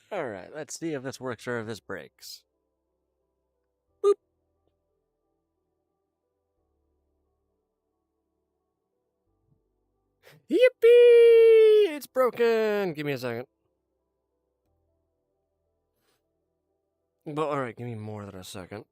Alright, let's see if this works or if this breaks. Yippee! It's broken! Give me a second. But alright, give me more than a second.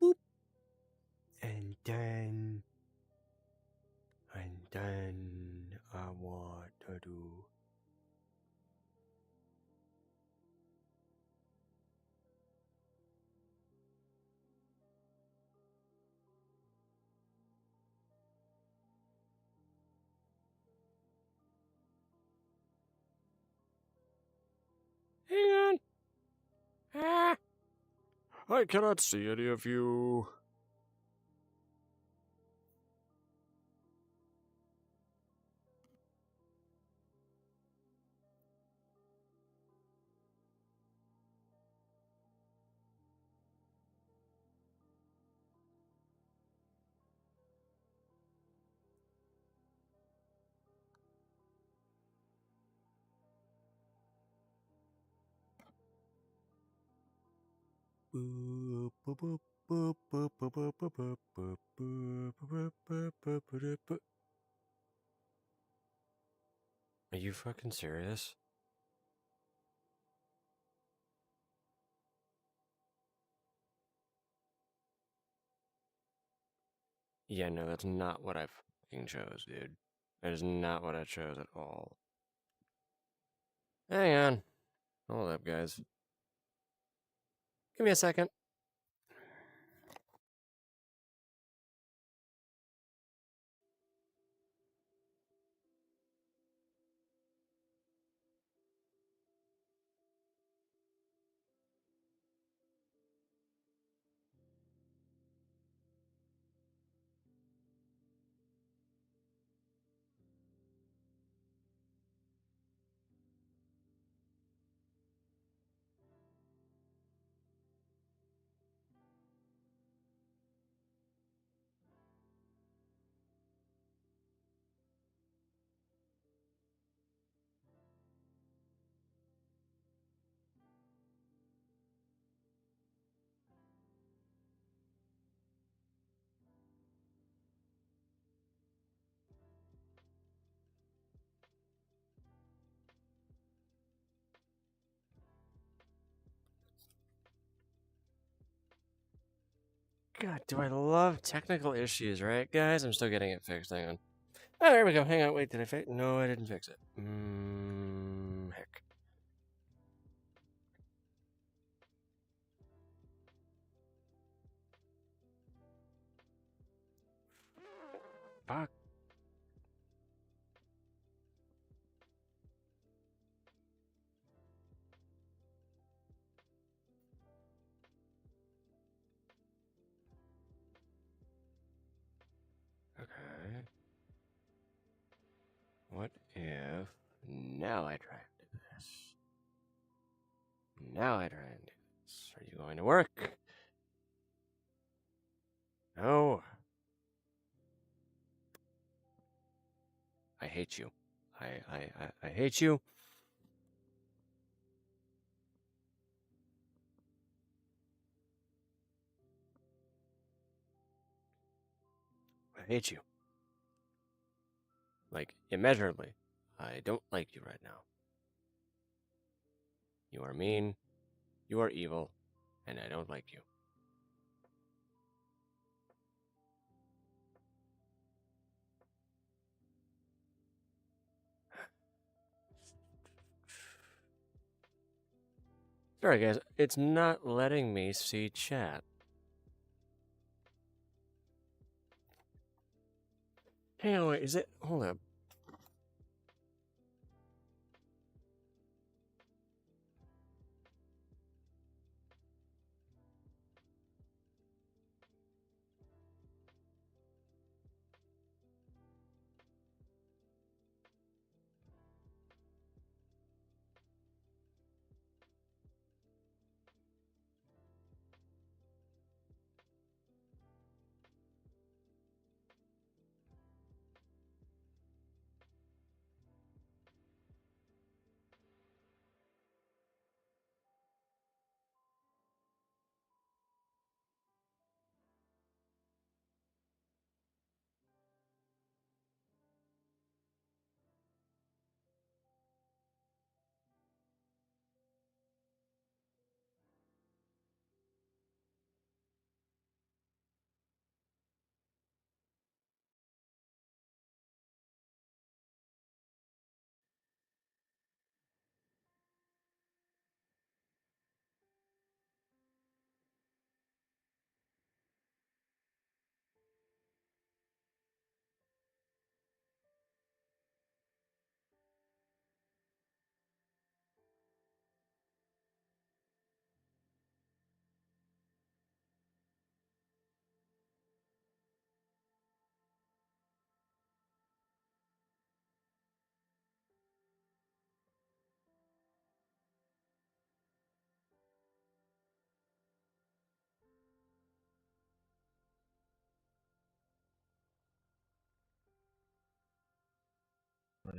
Boop. And then I want to do. Hang on. Ah. I cannot see any of you. Are you fucking serious? Yeah, no, that's not what I fucking chose, dude. That is not what I chose at all. Hang on. Hold up, guys. Give me a second. God, do I love technical issues, right, guys? I'm still getting it fixed. Hang on. Oh, there we go. Hang on. Wait, did I fix? No, I didn't fix it. Heck. Fuck. Okay. What if now I try and do this? Now I try and do this. Are you going to work? No. I hate you. I hate you. I hate you. Like, immeasurably. I don't like you right now. You are mean. You are evil. And I don't like you. Sorry, guys. It's not letting me see chat. Hang on, wait. Is it? Hold up.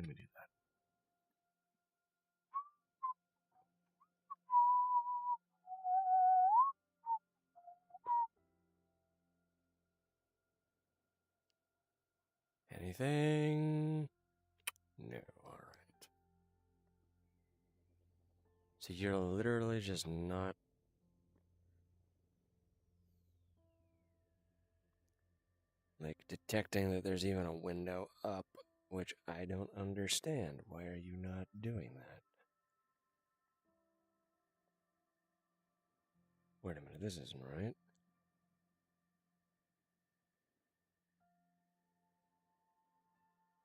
let me do that. Anything? No, alright. So you're literally just not... like, detecting that there's even a window up, which I don't understand. Why are you not doing that? Wait a minute, this isn't right.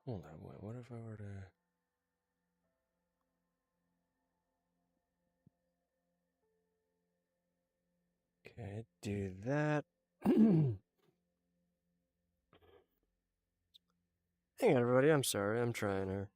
Hold on, what if I were to... Okay, do that. Hang on, everybody, I'm sorry, I'm trying her.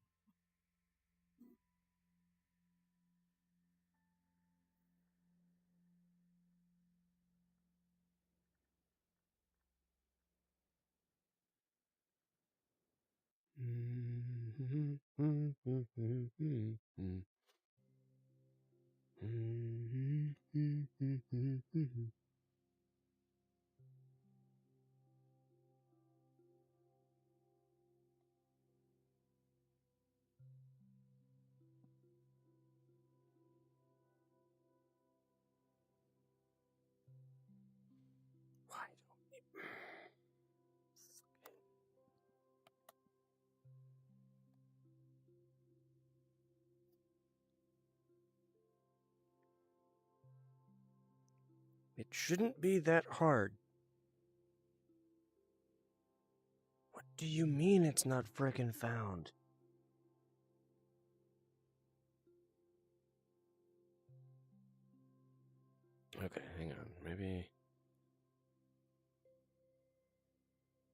Why don't we... It shouldn't be that hard. What do you mean it's not frickin' found? Okay, hang on. Maybe...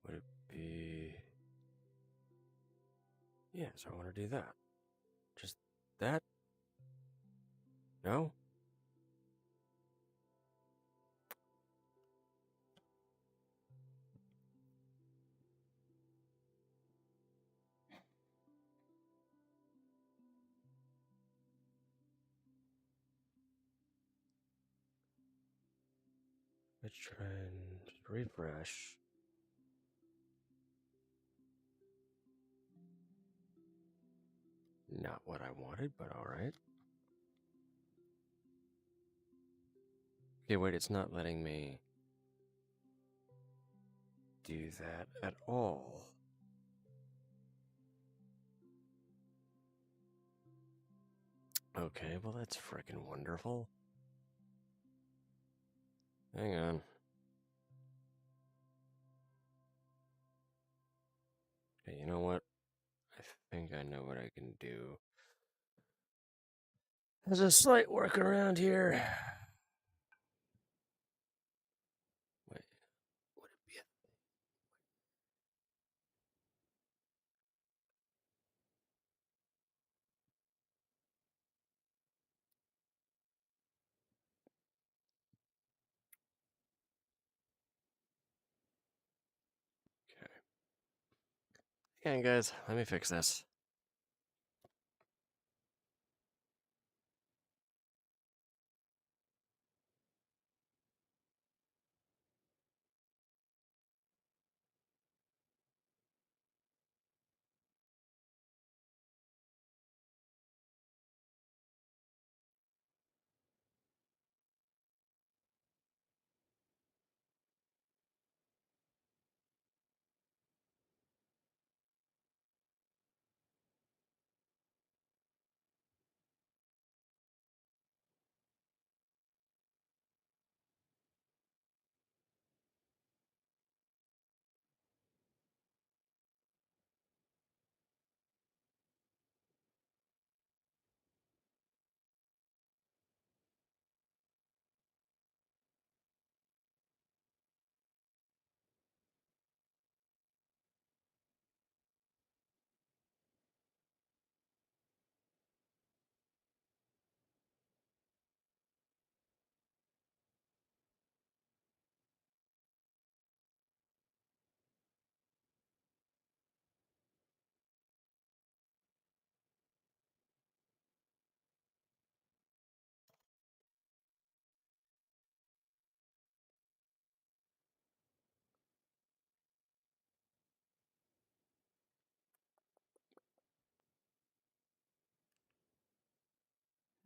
would it be... yeah, so I want to do that. Just that? No? Let's try and just refresh. Not what I wanted, but alright. Okay, wait, it's not letting me do that at all. Okay, well that's frickin' wonderful. Hang on. Okay, you know what? I think I know what I can do. There's a slight workaround here. Wait, would it be a... okay. Hang on, guys. Let me fix this.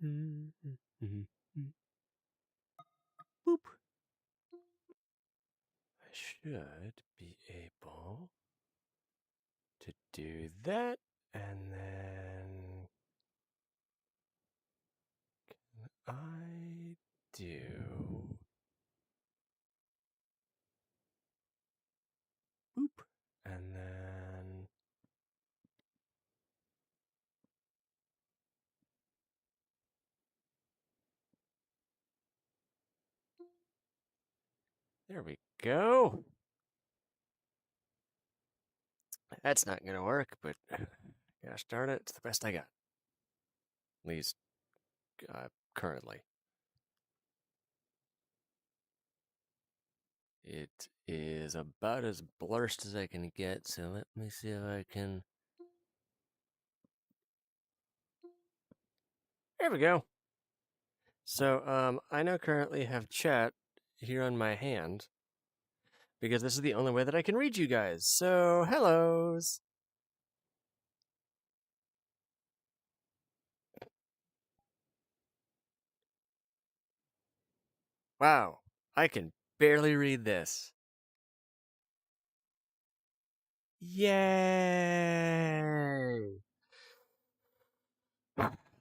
Boop. I should be able to do that, and then I do boop, and then there we go. That's not gonna work, but gosh darn it, it's the best I got. At least currently. It is about as blurst as I can get, so let me see if I can. There we go. So I now currently have chat here on my hand because this is the only way that I can read you guys. So hellos. Wow, I can barely read this. Yay!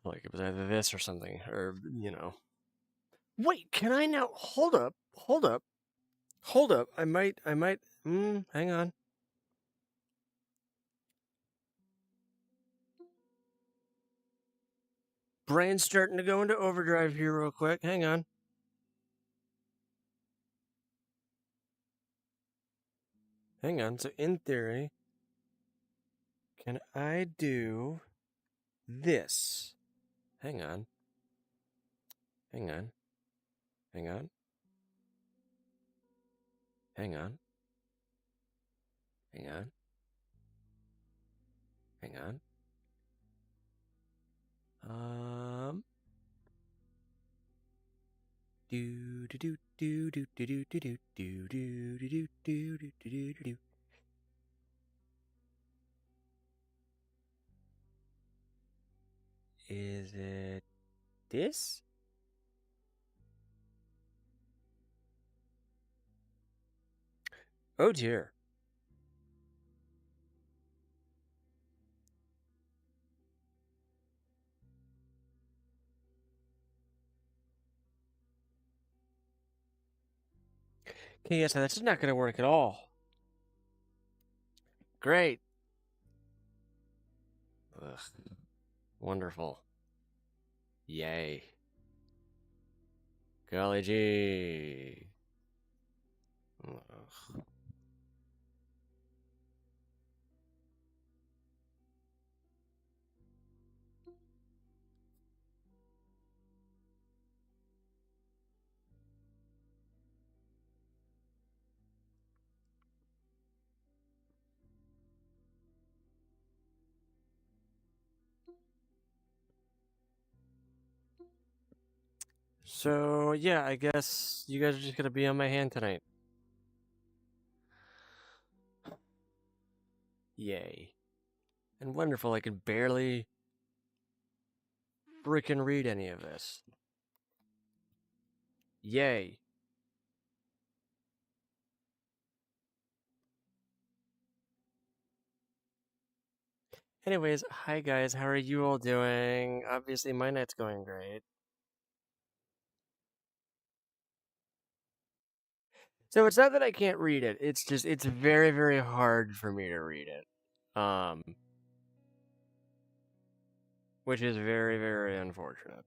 Like it was either this or something, or you know. Wait, can I now? Hold up, hold up, hold up. I might. Hang on. Brain's starting to go into overdrive here, real quick. Hang on. Hang on. So in theory, can I do this? Hang on. Hang on. Hang on. Hang on. Hang on. Hang on. Do do do do do do do do do do do do do do do. Is it this? Oh dear. Okay, yes, that's not going to work at all. Great. Ugh. Wonderful. Yay. Golly gee. Ugh. So, yeah, I guess you guys are just going to be on my hand tonight. Yay. And wonderful, I can barely freaking read any of this. Yay. Anyways, hi guys, how are you all doing? Obviously, my night's going great. So it's not that I can't read it. It's just it's very, very hard for me to read it. Which is very, very unfortunate.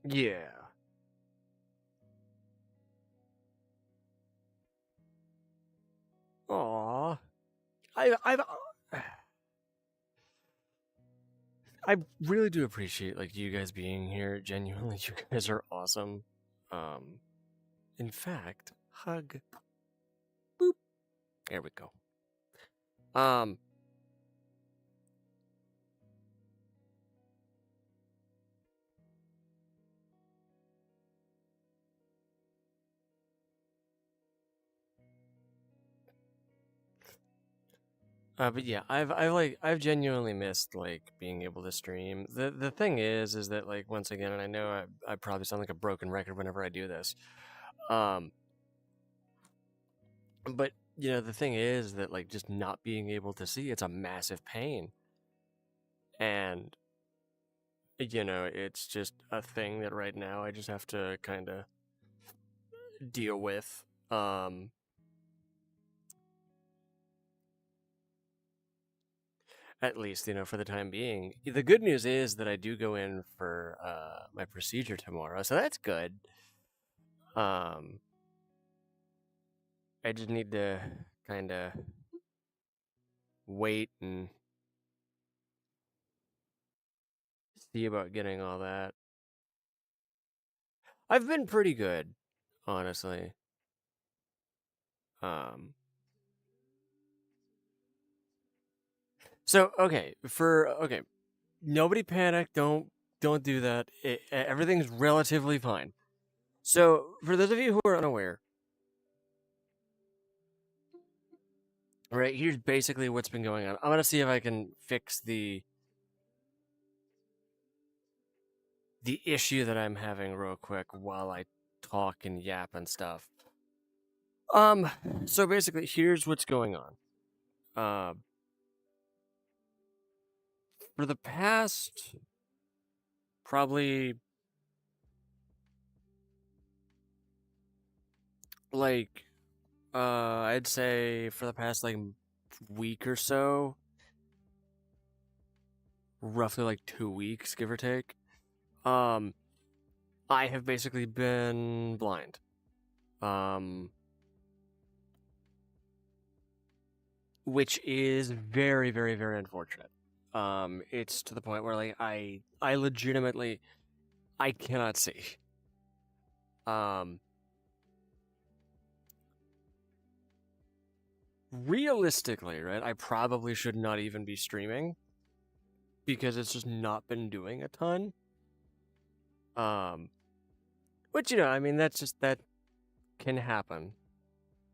Yeah. Aw. I've I really do appreciate like you guys being here. Genuinely, you guys are awesome. In fact, hug. Boop. There we go. Um, But yeah, I've genuinely missed like being able to stream. The thing is that like once again, and I know I probably sound like a broken record whenever I do this. Um, but the thing is that like just not being able to see, it's a massive pain, and it's just a thing that right now I just have to kind of deal with. At least for the time being. The good news is that I do go in for my procedure tomorrow, so that's good. Um, I just need to kind of wait and see about getting all that. I've been pretty good, honestly. Um, so okay, nobody panic. Don't do that. Everything's relatively fine. So for those of you who are unaware, right, here's basically what's been going on. I'm gonna see if I can fix the issue that I'm having real quick while I talk and yap and stuff. Um, so basically, here's what's going on. Uh, for the past probably like I'd say for the past like week or so, roughly like 2 weeks, give or take. Um, I have basically been blind. Um, which is very, very, very unfortunate. It's to the point where like I legitimately I cannot see. Um, realistically, right? I probably should not even be streaming because it's just not been doing a ton. Um, which I mean, that can happen.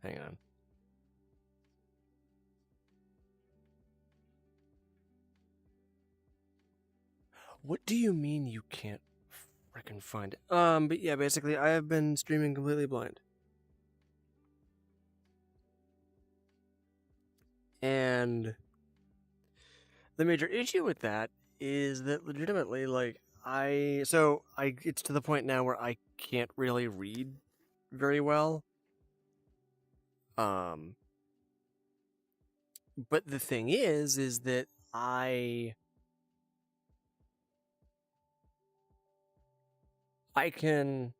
Hang on. What do you mean you can't freaking find it? But yeah, basically, I have been streaming completely blind. And the major issue with that is that legitimately, like, it's to the point now where I can't really read very well. Um, but the thing is that I can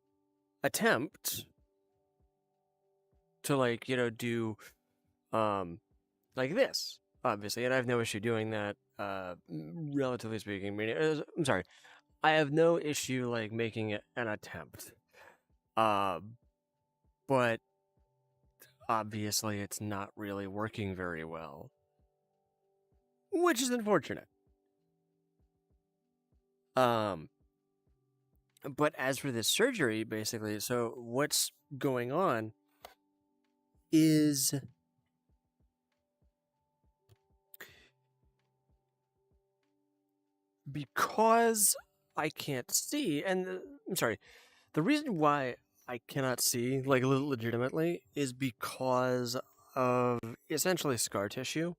attempt to like do like this obviously, and I have no issue doing that. Relatively speaking, meaning, I'm sorry, I have no issue like making it an attempt. But obviously, it's not really working very well, which is unfortunate. Um, but as for this surgery, basically, so what's going on is because I can't see, and I'm sorry, the reason why I cannot see, like legitimately, is because of essentially scar tissue.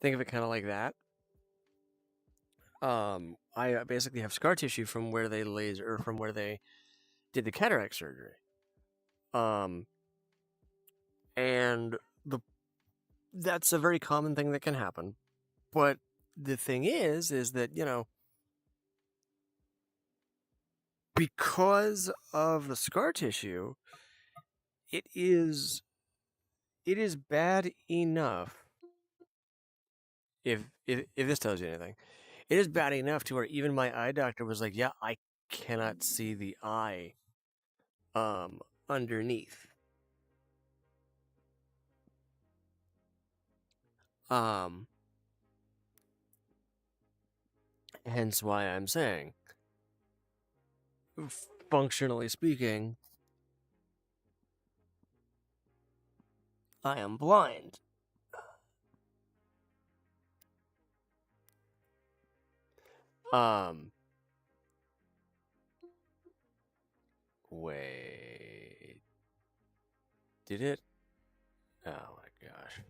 Think of it kind of like that. I basically have scar tissue from where they from where they did the cataract surgery. Um, and that's a very common thing that can happen. But the thing is that because of the scar tissue, it is bad enough. If this tells you anything, it is bad enough to where even my eye doctor was like, "Yeah, I cannot see the eye, um, underneath." Um, hence why I'm saying, functionally speaking, I am blind. Wait. Did it? Oh my gosh.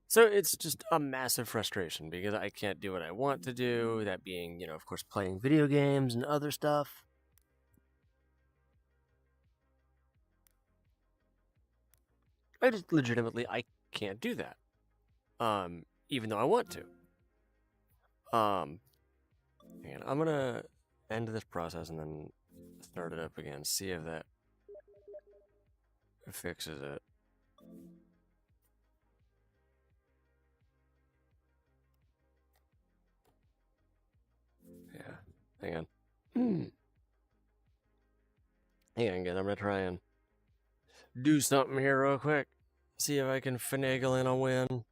So it's just a massive frustration because I can't do what I want to do, that being, of course, playing video games and other stuff. I just legitimately I can't do that. Even though I want to. And I'm gonna end this process and then start it up again, see if that fixes it. Yeah, hang on. Hang on, guys. I'm gonna try and do something here real quick. See if I can finagle in a win.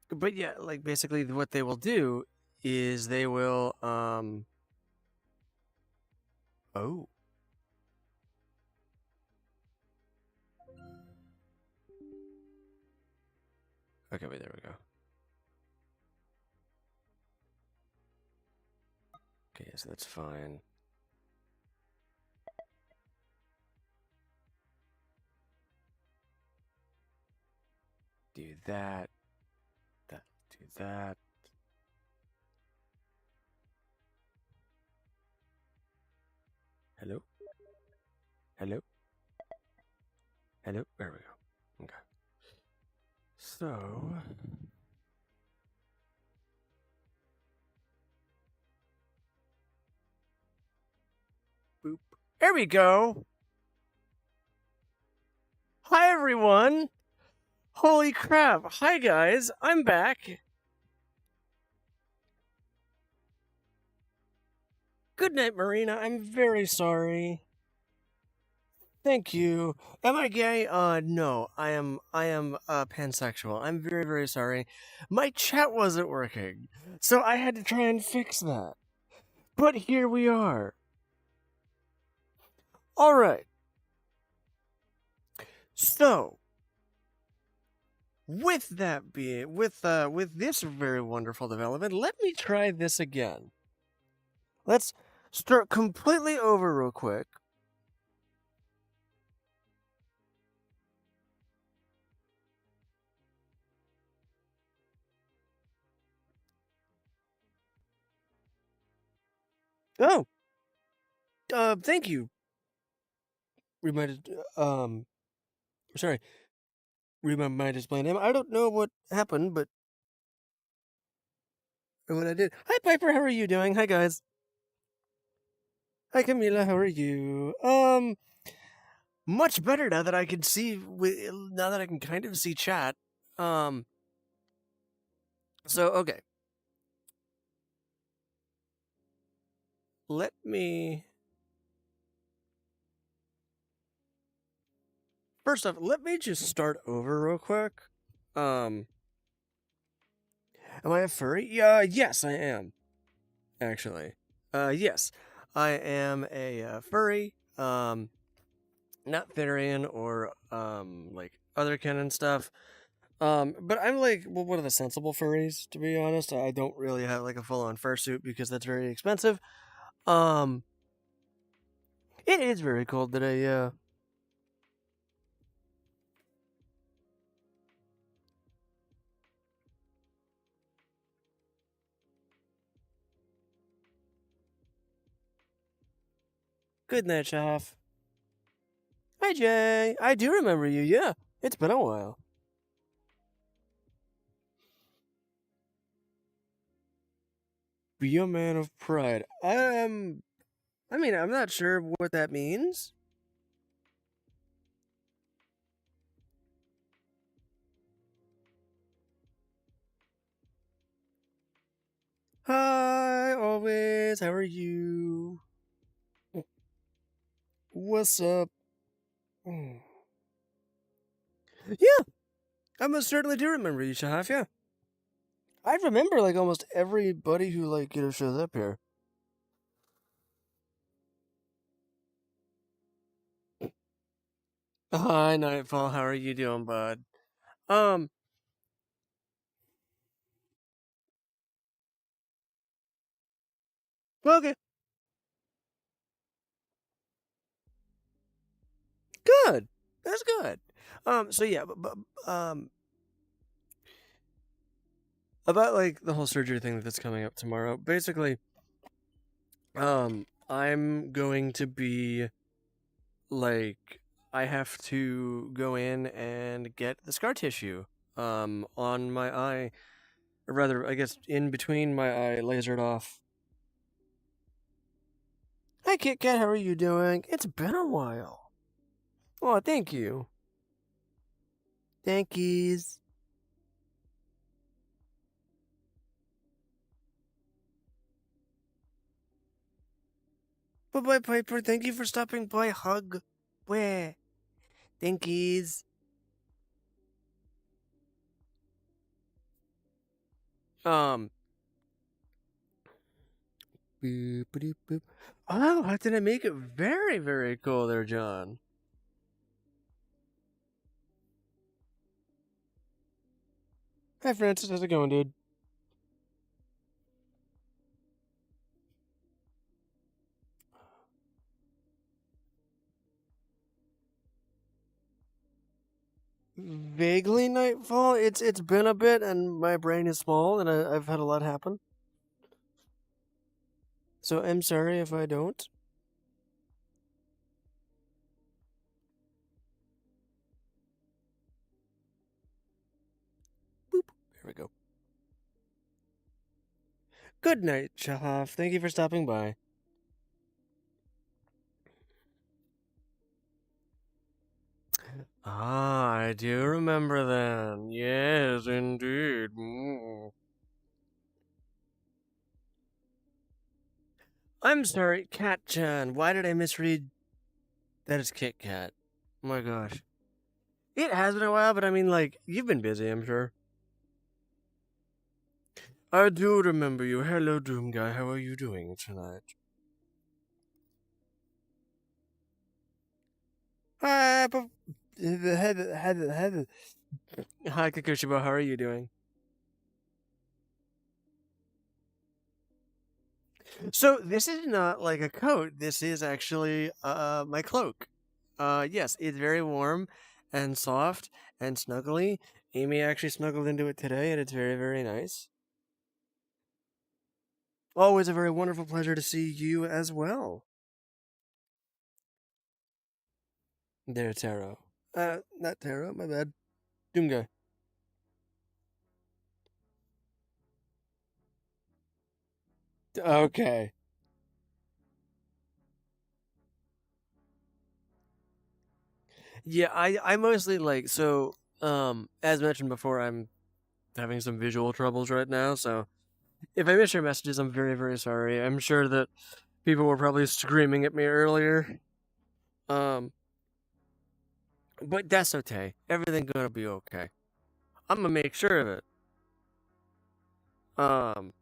But yeah, like basically what they will do is they will oh. Okay, wait, there we go. Okay, so that's fine. Do that. Do that. Hello? Hello? Hello? There we go. Okay. So... boop. There we go! Hi, everyone! Holy crap! Hi, guys! I'm back! Good night, Marina. I'm very sorry. Thank you. Am I gay? No. I am pansexual. I'm very, very sorry. My chat wasn't working, so I had to try and fix that. But here we are. All right. So, with that being, with this very wonderful development, let me try this again. Let's start completely over real quick. Oh, thank you. Sorry. Read my display name. I don't know what happened, but what I did. Hi, Piper. How are you doing? Hi, guys. Hi, Camila. How are you? Much better now that I can see. Now that I can kind of see chat. So okay. Let me. First off, let me just start over real quick. Am I a furry? Yes, I am. Actually, yes, I am a furry. Not Therian or like otherkin and stuff. But I'm like, well, one of the sensible furries, to be honest. I don't really have like a full-on fursuit because that's very expensive. It is very cold today, yeah. Good night, Shaf. Hi, Jay. I do remember you, yeah. It's been a while. Be a man of pride. I mean, I'm not sure what that means. Hi, always. How are you? What's up? Yeah, I most certainly do remember you, Shahaf, yeah. I remember, like, almost everybody who, like, shows up here. Hi, Nightfall. How are you doing, bud? Um, okay, good. That's good. So yeah, about like the whole surgery thing that's coming up tomorrow. Basically, I'm going to be like, I have to go in and get the scar tissue, on my eye, or rather, I guess in between my eye, lasered off. Hi, Kit Kat. How are you doing? It's been a while. Oh, thank you. Thankies. Bye bye, Piper. Thank you for stopping by. Hug. Where? Thankies. Um. Boop, boop, boop. Oh, how did I make it? Very, very cool there, John. Hi, Francis. How's it going, dude? Vaguely nightfall. It's been a bit, and my brain is small, and I've had a lot happen. So I'm sorry if I don't. Boop. There we go. Good night, Shahaf. Thank you for stopping by. Ah, I do remember then. Yes, indeed. I'm sorry, Cat-chan. Why did I misread? That is Kit Kat. Oh my gosh. It has been a while, but I mean, like, you've been busy, I'm sure. I do remember you. Hello, Doom Guy. How are you doing tonight? Hi, Hi, Kakushibo. How are you doing? So this is not like a coat. This is actually my cloak. Yes, it's very warm and soft and snuggly. Amy actually snuggled into it today, and it's very, very nice. Always a very wonderful pleasure to see you as well. There, Taro. Not Taro, my bad. Doomguy. Okay. Yeah, I mostly like, so as mentioned before, I'm having some visual troubles right now, so if I miss your messages, I'm very, very sorry. I'm sure that people were probably screaming at me earlier. Um but that's okay. Everything's gonna be okay. I'm gonna make sure of it. Um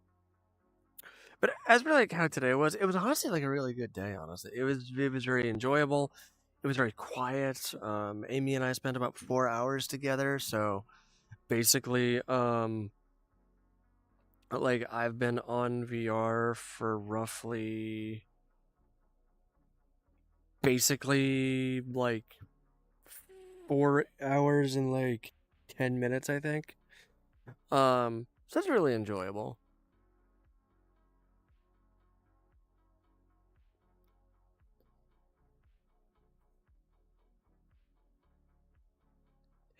but as for like how today was, it was honestly like a really good day, honestly. It was very enjoyable. It was very quiet. Amy and I spent about 4 hours together, so basically, like I've been on VR for roughly, basically like 4 hours and like 10 minutes, I think. So that's really enjoyable.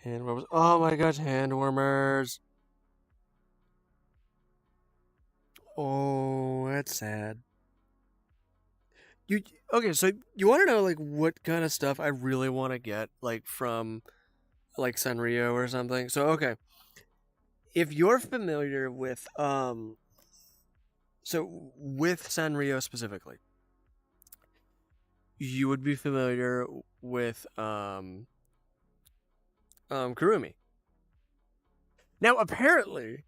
Hand warmers. Oh my gosh, hand warmers. Oh, that's sad. You okay? So you want to know like what kind of stuff I really want to get, like from like Sanrio or something? So okay, if you're familiar with so with Sanrio specifically, you would be familiar with Kurumi. Now apparently,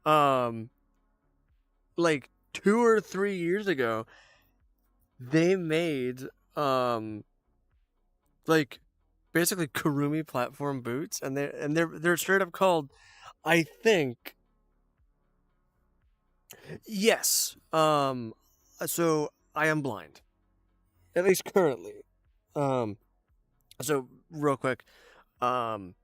um like 2 or 3 years ago, they made like basically Kurumi platform boots, and they're straight up called, I think, yes. So I am blind, at least currently. Um, so real quick, um,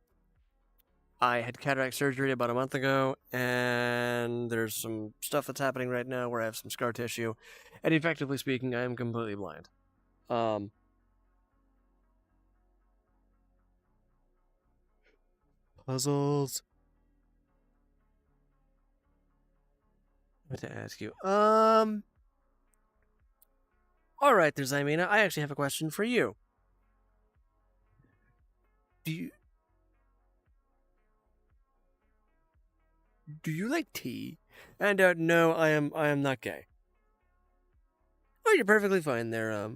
I had cataract surgery about a month ago, and there's some stuff that's happening right now where I have some scar tissue, and effectively speaking, I am completely blind. Um, Puzzles. What to ask you? All right, there's Imina. I actually have a question for you. Do you do you like tea? And no, I am not gay. Oh, you're perfectly fine there.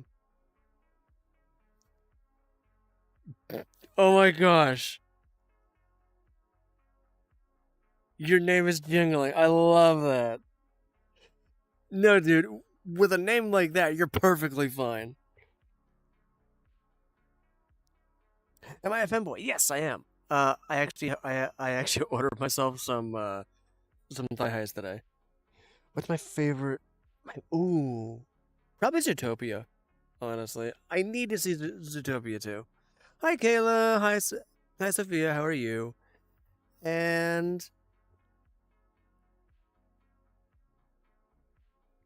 Oh my gosh, your name is Jingling. I love that. No, dude, with a name like that, you're perfectly fine. Am I a femboy? Yes, I am. I actually ordered myself some thigh highs today. What's my favorite? Ooh, probably Zootopia. Honestly, I need to see Zootopia too. Hi, Kayla. Hi, Sophia. How are you? And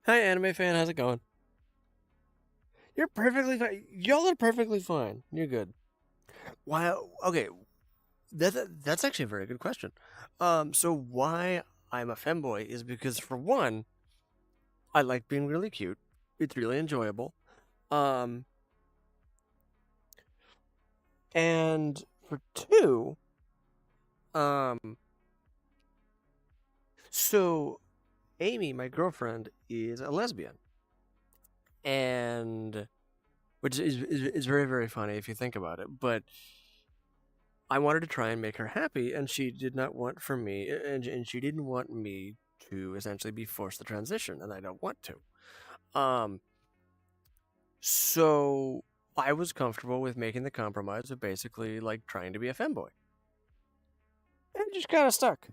hi, anime fan. How's it going? You're perfectly fine. Y'all are perfectly fine. You're good. Wow. Okay. That's actually a very good question. So why I'm a femboy is because for one, I like being really cute. It's really enjoyable. Um, and for two, um, so Amy, my girlfriend, is a lesbian, and which is very very funny if you think about it. But I wanted to try and make her happy, and she did not want for me, and she didn't want me to essentially be forced to transition, and I don't want to. Um, so I was comfortable with making the compromise of basically like trying to be a femboy, and it just kind of stuck.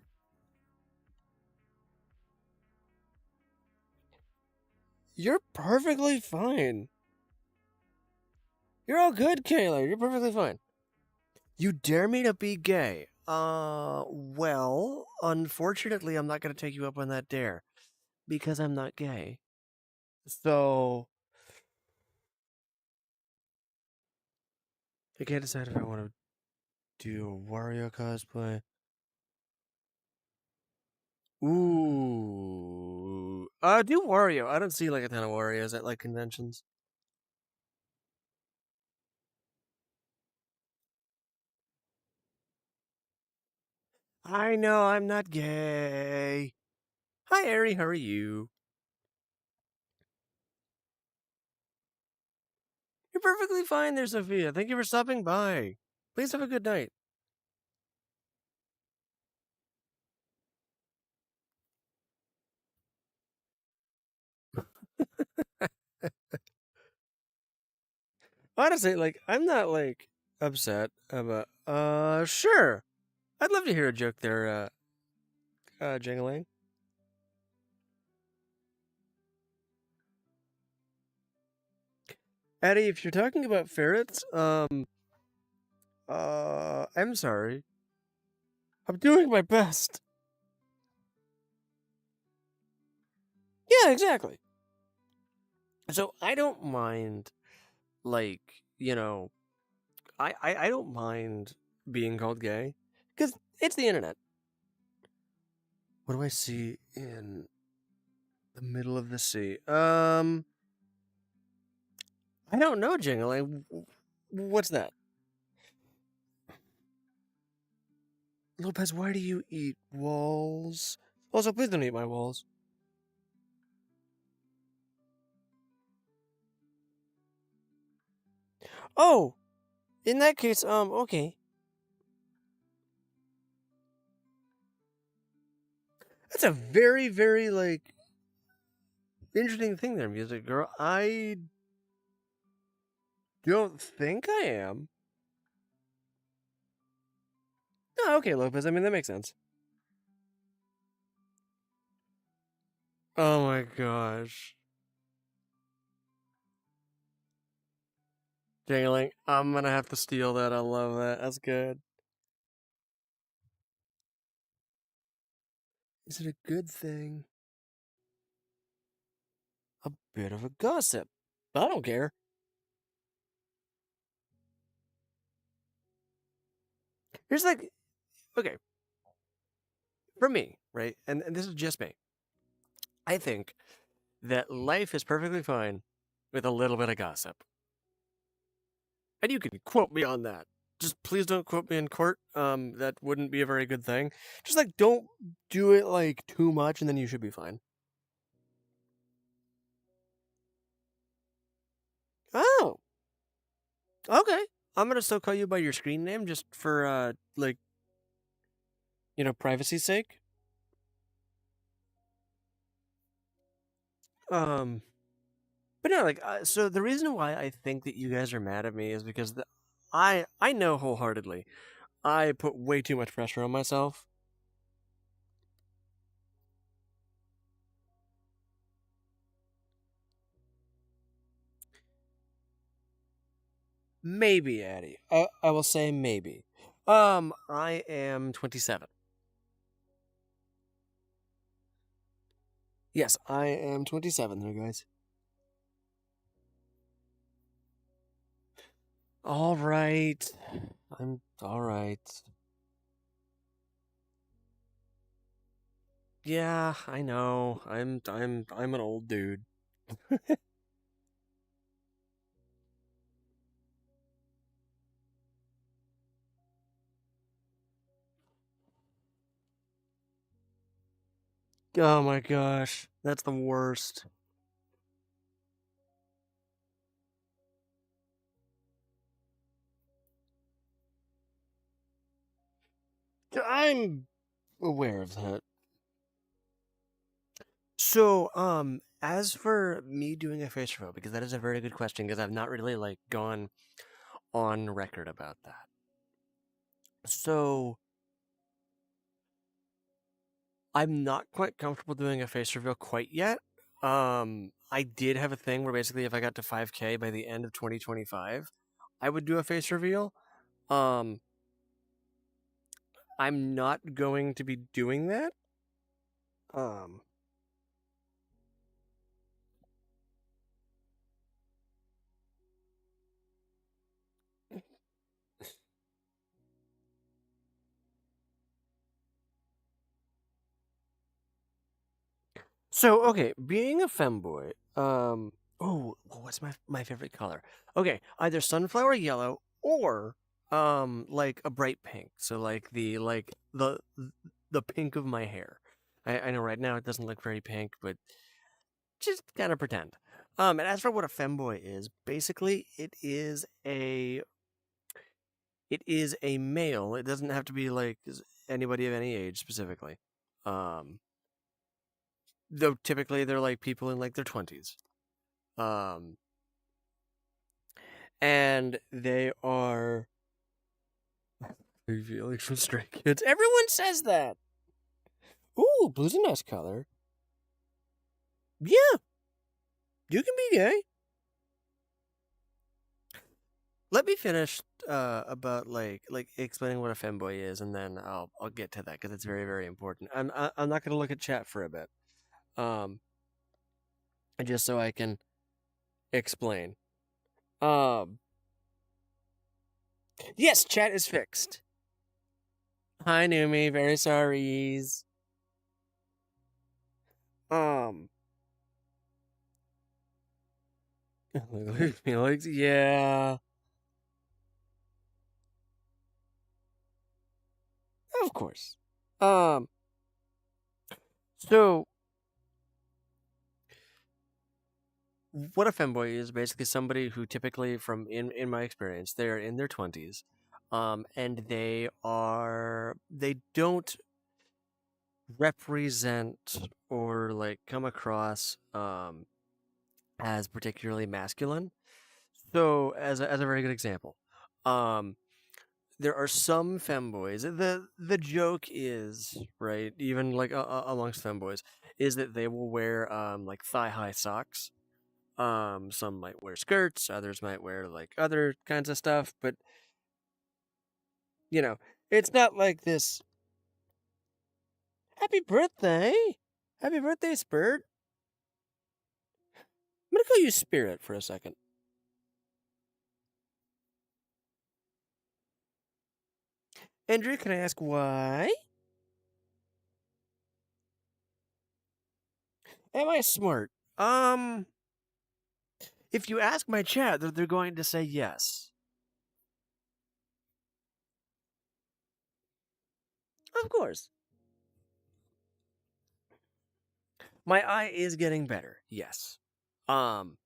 You're perfectly fine. You're all good, Kayla. You're perfectly fine. You dare me to be gay? Well, unfortunately, I'm not going to take you up on that dare because I'm not gay. So I can't decide if I want to do a Wario cosplay. Ooh, do Wario. I don't see like a ton of Warriors at like conventions. I know I'm not gay. Hi, Ari. How are you? You're perfectly fine there, Sophia. Thank you for stopping by. Please have a good night. Honestly, like I'm not like upset about. Sure. I'd love to hear a joke there. Jingling. Addie, if you're talking about ferrets, I'm sorry. I'm doing my best. Yeah, exactly. So I don't mind, like, I don't mind being called gay because it's the internet. What do I see in the middle of the sea? I don't know, Jingling. What's that? Lopez, why do you eat walls? Also, please don't eat my walls. Oh, in that case, okay. That's a very, very, like, interesting thing there, music girl. I don't think I am. Oh, okay, Lopez. I mean, that makes sense. Oh my gosh. Dangling. I'm gonna have to steal that. I love that. That's good. Is it a good thing? A bit of a gossip. I don't care. Here's like, okay, for me, right? And this is just me. I think that life is perfectly fine with a little bit of gossip. And you can quote me on that. Just please don't quote me in court. That wouldn't be a very good thing. Just like don't do it like too much, and then you should be fine. Oh, okay. I'm gonna still call you by your screen name just for like privacy's sake. Um, but no, like so the reason why I think that you guys are mad at me is because I know wholeheartedly I put way too much pressure on myself. Maybe, Addie. I will say maybe. I am 27. Yes, I am 27 there, guys. All right. I'm all right. Yeah, I know. I'm an old dude. Oh my gosh. That's the worst. I'm aware of that. So, as for me doing a face reveal, because that is a very good question, because I've not really like gone on record about that. So, I'm not quite comfortable doing a face reveal quite yet. I did have a thing where basically if I got to 5K by the end of 2025, I would do a face reveal. Um, I'm not going to be doing that. Um, so okay, being a femboy, oh, what's my favorite color? Okay, either sunflower yellow or like a bright pink. So like the pink of my hair. I know right now it doesn't look very pink, but just kind of pretend. And as for what a femboy is, basically it is a male. It doesn't have to be like anybody of any age specifically. Um, though typically they're like people in like their 20s. Um, and they are revealing from Stray Kids. Everyone says that. Ooh, blue's a nice color. Yeah, you can be gay. Let me finish about like explaining what a femboy is, and then I'll get to that because it's very very important. I'm not gonna look at chat for a bit, um, just so I can explain. Um, yes, chat is fixed. Hi, Numi. Very sorries. Um, like yeah, of course. Um, so what a femboy is basically somebody who typically, from in my experience, they are in their 20s, and they don't represent or like come across as particularly masculine. So, as a very good example, um, there are some femboys. The joke is right, even like amongst femboys, is that they will wear like thigh high socks. Some might wear skirts, others might wear like other kinds of stuff, but you know, it's not like this. Happy birthday! Happy birthday, Spirit! I'm gonna call you Spirit for a second. Andrew, can I ask why? Am I smart? If you ask my chat, they're going to say yes. Of course. My eye is getting better. Yes. Um.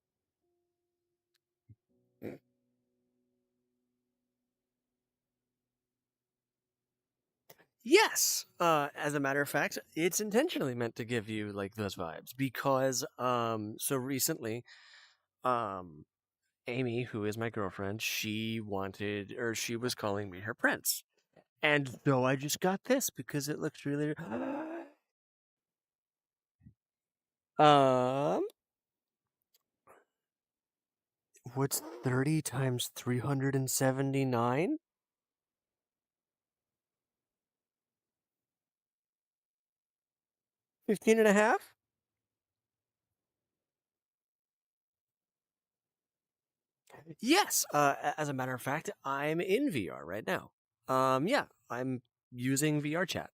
Yes. As a matter of fact, it's intentionally meant to give you like those vibes because so recently um Amy, who is my girlfriend, she wanted or she was calling me her prince. And so I just got this because it looks really um what's 30 times 379? 15 and a half? Yes. As a matter of fact, I'm in VR right now. Yeah, I'm using VR chat.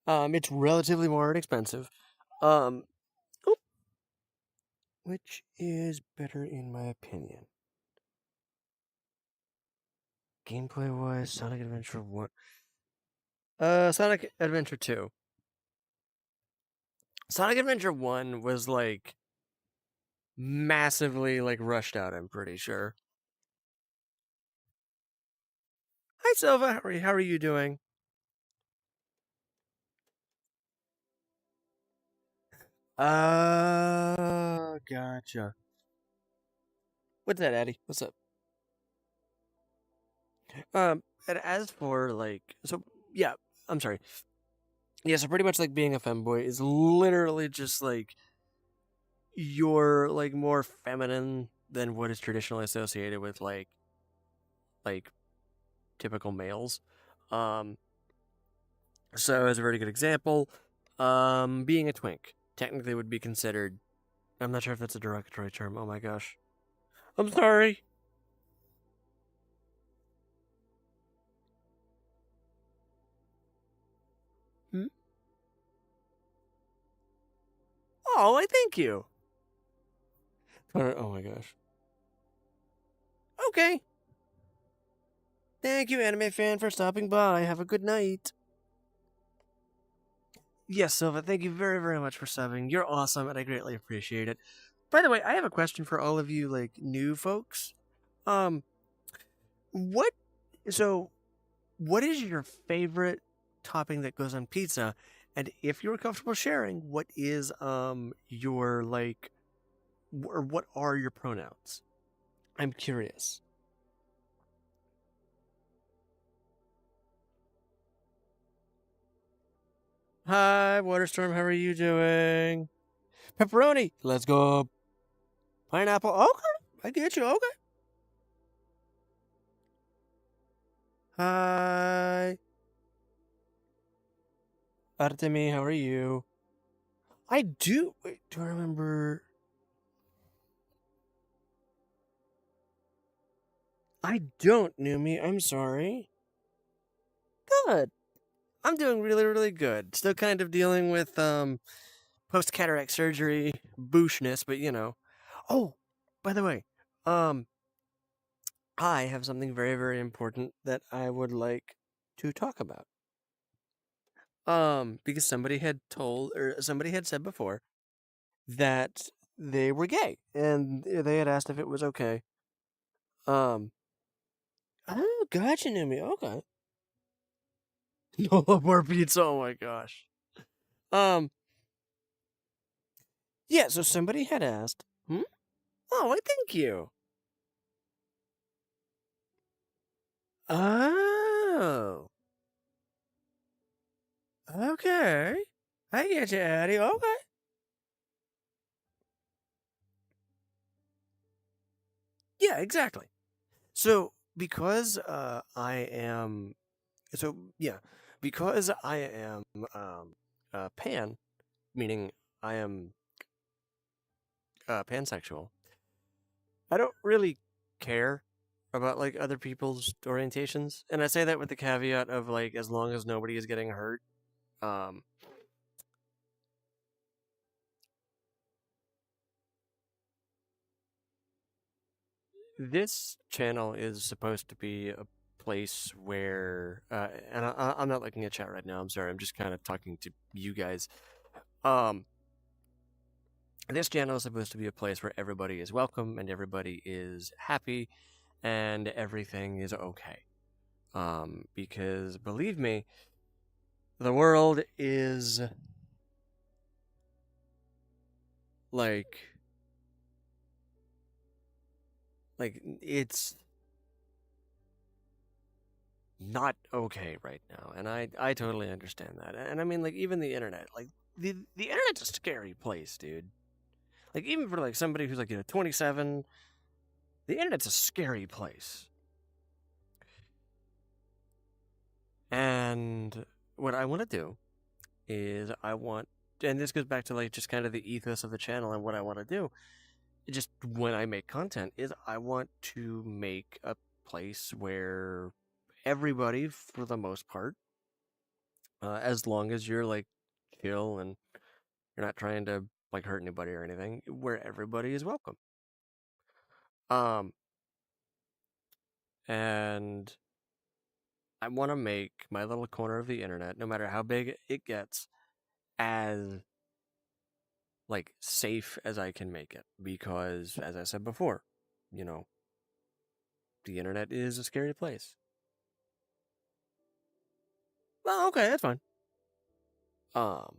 It's relatively more inexpensive. Um, oop, which is better in my opinion. Gameplay wise, Sonic Adventure 1. Sonic Adventure 2. Sonic Adventure 1 was like massively like rushed out, I'm pretty sure. Hi Silva, how are you doing? Gotcha. What's that, Addy? What's up? And as for like, so yeah, I'm sorry. Yeah, so pretty much like being a femboy is literally just like you're like more feminine than what is traditionally associated with like typical males. Um, so as a very good example, being a twink technically would be considered. I'm not sure if that's a derogatory term. Oh my gosh, I'm sorry. Hmm? Oh, I thank you. Oh my gosh. Okay. Thank you, anime fan, for stopping by. Have a good night. Yes, Silva, thank you very, very much for subbing. You're awesome, and I greatly appreciate it. By the way, I have a question for all of you, like, new folks. Um, what, so, what is your favorite topping that goes on pizza? And if you're comfortable sharing, what is, your, like, or what are your pronouns? I'm curious. Hi, Waterstorm, how are you doing? Pepperoni, let's go. Pineapple, okay, I get you, okay. Hi. Artemi, how are you? I do. Wait, do I remember? I don't, Numi. I'm sorry. Good. I'm doing really, really good. Still kind of dealing with post cataract surgery booshness, but you know. Oh, by the way, um, I have something very, very important that I would like to talk about. Because somebody had told or somebody had said before that they were gay, and they had asked if it was okay. Um, oh, gotcha, Numi. Okay. No more pizza. Oh my gosh. Um, yeah. So somebody had asked. Hmm? Oh, I thank you. Oh, okay. I get you, Addie. Okay. Yeah, exactly. So because I am so yeah, because I am pan, meaning I am pansexual. I don't really care about like other people's orientations, and I say that with the caveat of like as long as nobody is getting hurt. Um, this channel is supposed to be a place where, and I'm not looking at chat right now. I'm sorry. I'm just kind of talking to you guys. Um, this channel is supposed to be a place where everybody is welcome and everybody is happy and everything is okay. Because believe me, the world is like it's not okay right now, and I totally understand that. And I mean, like, even the internet, like the internet's a scary place, dude. Like, even for like somebody who's like 27, the internet's a scary place. And what I want to do is and this goes back to like just kind of the ethos of the channel and what I want to do. Just when I make content, is I want to make a place where everybody, for the most part, as long as you're like chill and you're not trying to like hurt anybody or anything, where everybody is welcome. Um, and I want to make my little corner of the internet, no matter how big it gets, as like safe as I can make it. Because, as I said before, you know, the internet is a scary place. Well, okay, that's fine. Um.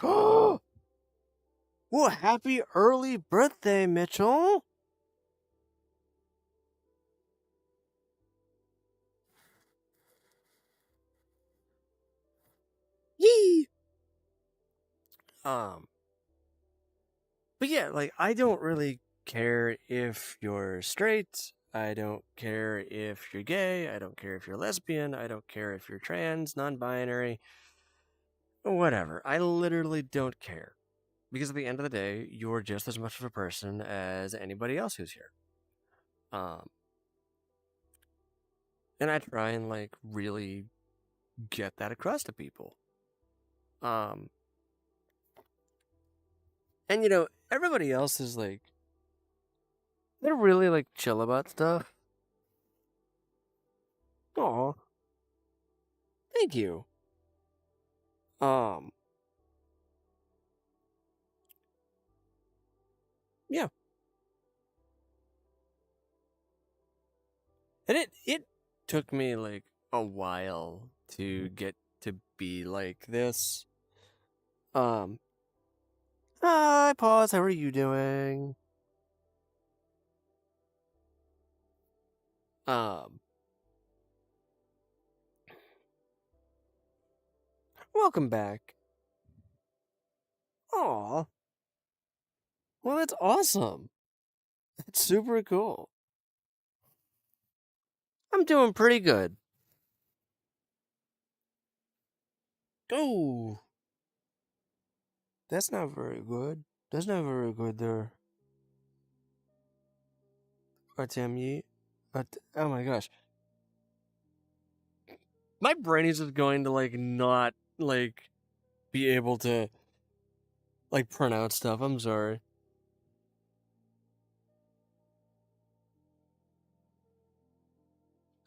Oh, well, happy early birthday, Mitchell. Yee. Um, but yeah, like I don't really care if you're straight. I don't care if you're gay. I don't care if you're lesbian. I don't care if you're trans, non-binary, whatever. I literally don't care because at the end of the day, you're just as much of a person as anybody else who's here. Um, and I try and like really get that across to people. Um, and everybody else is like they're really like chill about stuff. Aw, thank you. Um, yeah, and it took me like a while to get to be like this. Um, hi, pause. How are you doing? Um, welcome back. Aw, well, that's awesome. That's super cool. I'm doing pretty good. Oh, that's not very good. That's not very good there, Artemye. But oh my gosh, my brain is just going to like not like be able to like pronounce stuff. I'm sorry.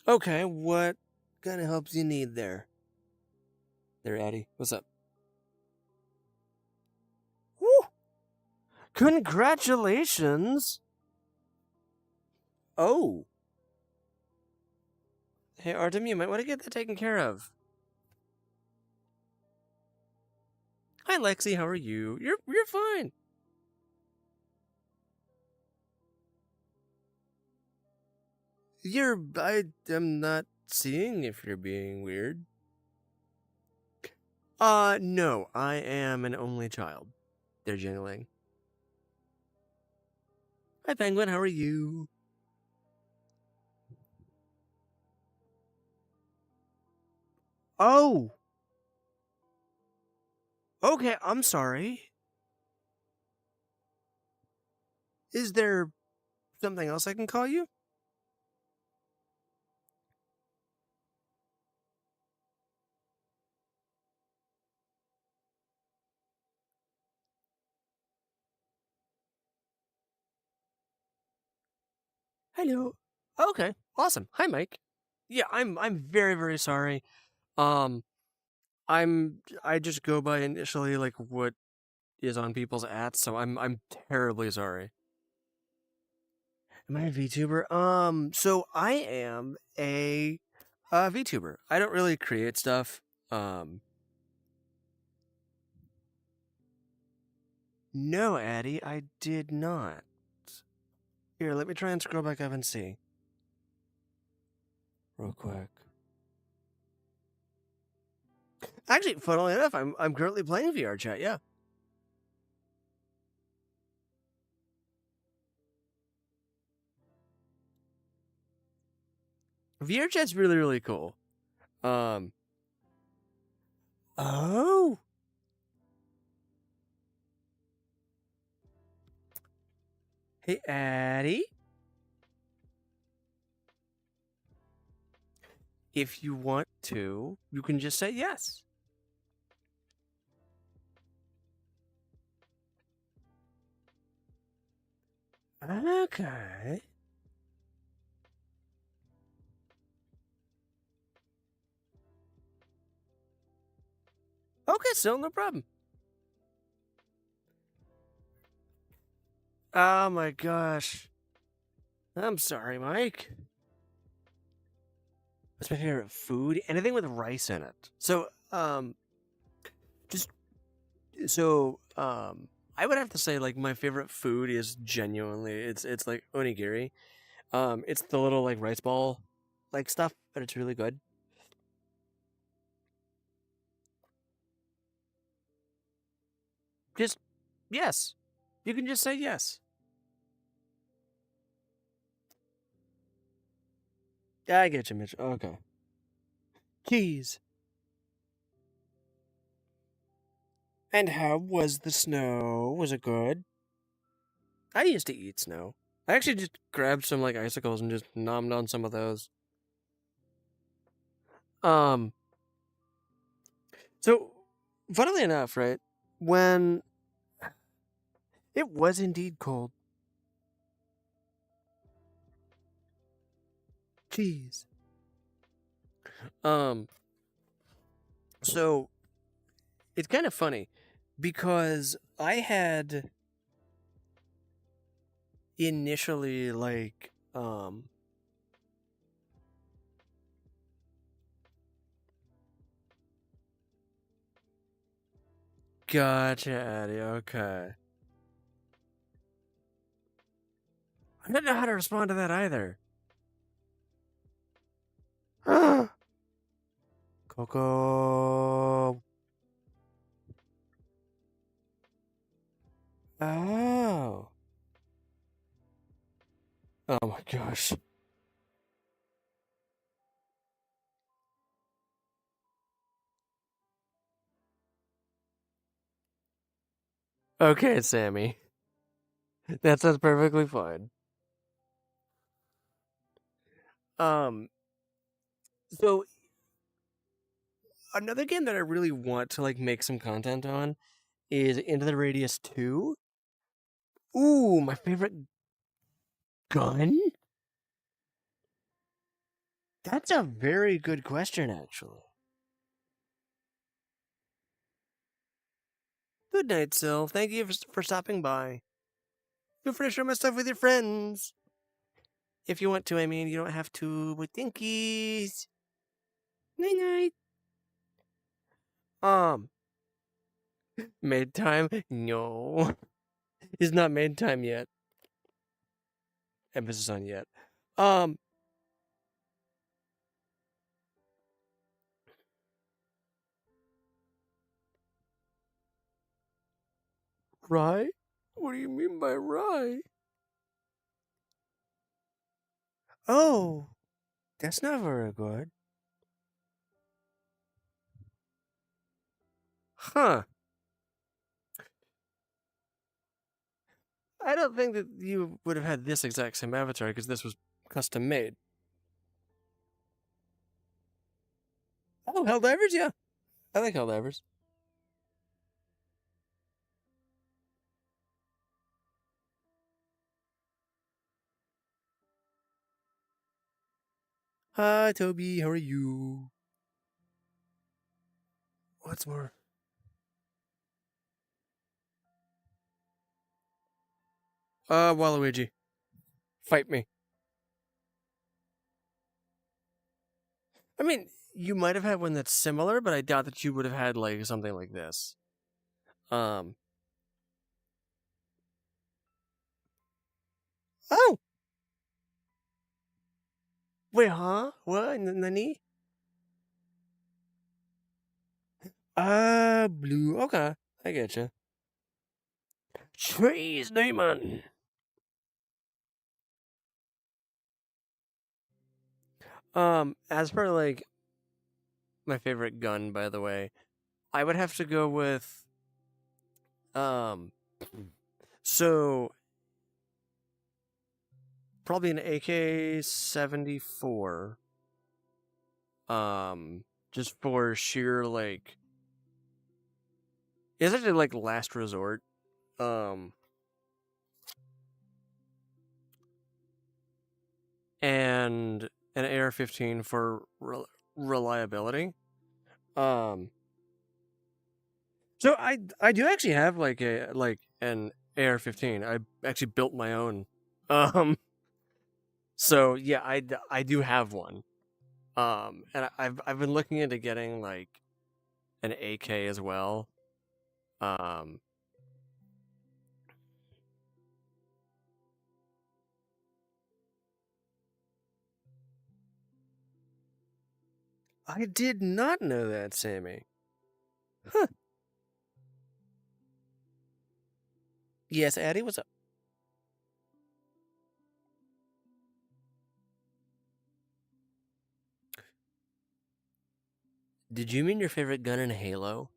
Okay, what kind of helps you need there? There, Addie. What's up? Woo! Congratulations! Oh. Hey, Artem, you might want to get that taken care of. Hi, Lexi. How are you? You're fine. I am not seeing if you're being weird. No, I am an only child. They're jingling. Hi, Penguin, how are you? Oh! Okay, I'm sorry. Is there something else I can call you? Hello. Okay, awesome. Hi, Mike. Yeah, I'm very, very sorry. Um, I just go by initially like what is on people's ats, so I'm terribly sorry. Am I a VTuber? So I am a VTuber. I don't really create stuff. Um, no, Addie, I did not. Here, let me try and scroll back up and see. Real quick. Actually, funnily enough, I'm currently playing VR chat, yeah. VR chat's really, really cool. Um Oh. Hey, Addie. If you want to, you can just say yes. Okay. Okay, still no problem. Oh my gosh. I'm sorry, Mike. What's my favorite food? Anything with rice in it. Just I would have to say like my favorite food is genuinely it's like onigiri. It's the little like rice ball like stuff, but it's really good. Just yes. You can just say yes. Yeah, I get you, Mitch. Okay. Keys. And how was the snow? Was it good? I used to eat snow. I actually just grabbed some like icicles and just nommed on some of those. Um, so funnily enough, right? When it was indeed cold. Jeez. Um, so it's kind of funny because I had initially like gotcha, Addie. Okay. I don't know how to respond to that either. Coco. Oh. Oh my gosh. Okay, Sammy. That sounds perfectly fine. Um, so another game that I really want to like make some content on is Into the Radius 2. Ooh, my favorite gun? That's a very good question, actually. Good night, Sil. Thank you for stopping by. Feel free to share my stuff with your friends. If you want to, I mean, you don't have to, but thankies. Night night. Um, Made time? No. It's not made time yet. Emphasis on yet. Um, Rye? What do you mean by rye? Oh, that's not very good. Huh. I don't think that you would have had this exact same avatar because this was custom made. Oh, Helldivers? Yeah. I like Helldivers. Hi, Toby. How are you? What's more? Waluigi. Fight me. I mean, you might have had one that's similar, but I doubt that you would have had like something like this. Um. Oh. Wait, huh? What? Nani? Blue. Okay, I get you. Trees, Neyman. As for like my favorite gun, by the way, I would have to go with um. So probably an AK-74. Just for sheer like, it's actually like last resort. Um, and an AR-15 for reliability. Um, so I do actually have like an AR-15. I actually built my own. So yeah, I do have one. And I've been looking into getting like an AK as well. Um, I did not know that, Sammy. Huh. Yes, Addie, what's up? Did you mean your favorite gun in Halo?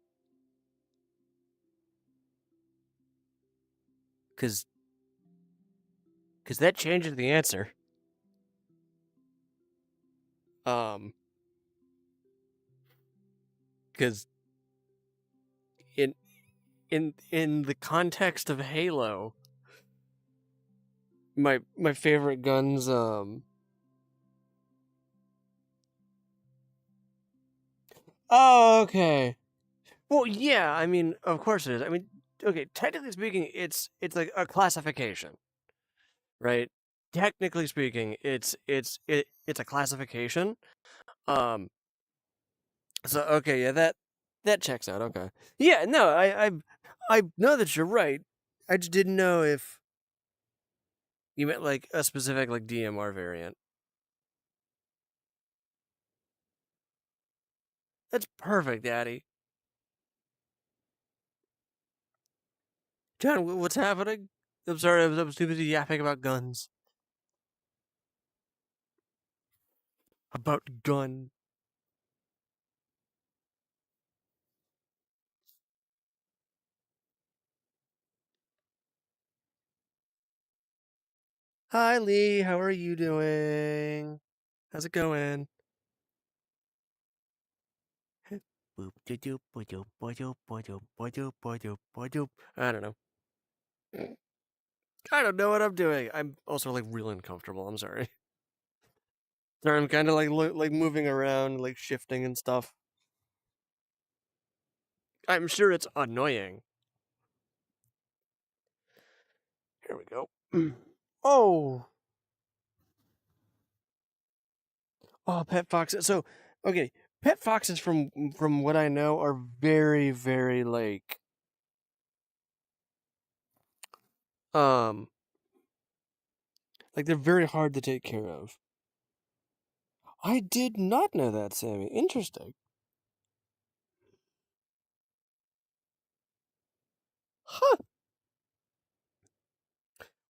Cause that changes the answer. Um, cause in in the context of Halo, my favorite guns Oh, okay. Well, yeah, I mean, of course it is. I mean, okay, technically speaking, it's like a classification, right? Technically speaking, it's a classification. Um, so okay, yeah, that checks out. Okay, yeah, no, I know that you're right. I just didn't know if you meant like a specific like DMR variant. That's perfect, Daddy. John, what's happening? I'm sorry, I was too busy yapping about guns. About gun. Hi, Lee. How are you doing? How's it going? I don't know. I don't know what I'm doing. I'm also like real uncomfortable. I'm sorry. Sorry, I'm kind of like moving around, like shifting and stuff. I'm sure it's annoying. Here we go. Oh, pet foxes. So, okay, pet foxes from what I know are very very um like they're very hard to take care of. I did not know that, Sammy. Interesting. Huh.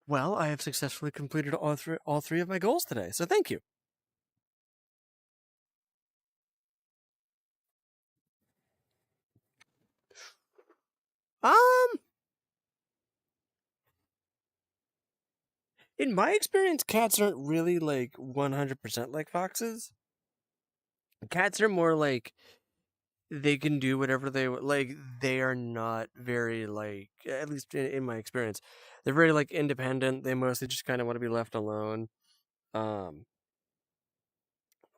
Well, I have successfully completed all three of my goals today, so thank you. Um, in my experience, cats aren't really like 100% like foxes. Cats are more like they can do whatever they like. They are not very like, at least in my experience, they're very like independent. They mostly just kind of want to be left alone. Um,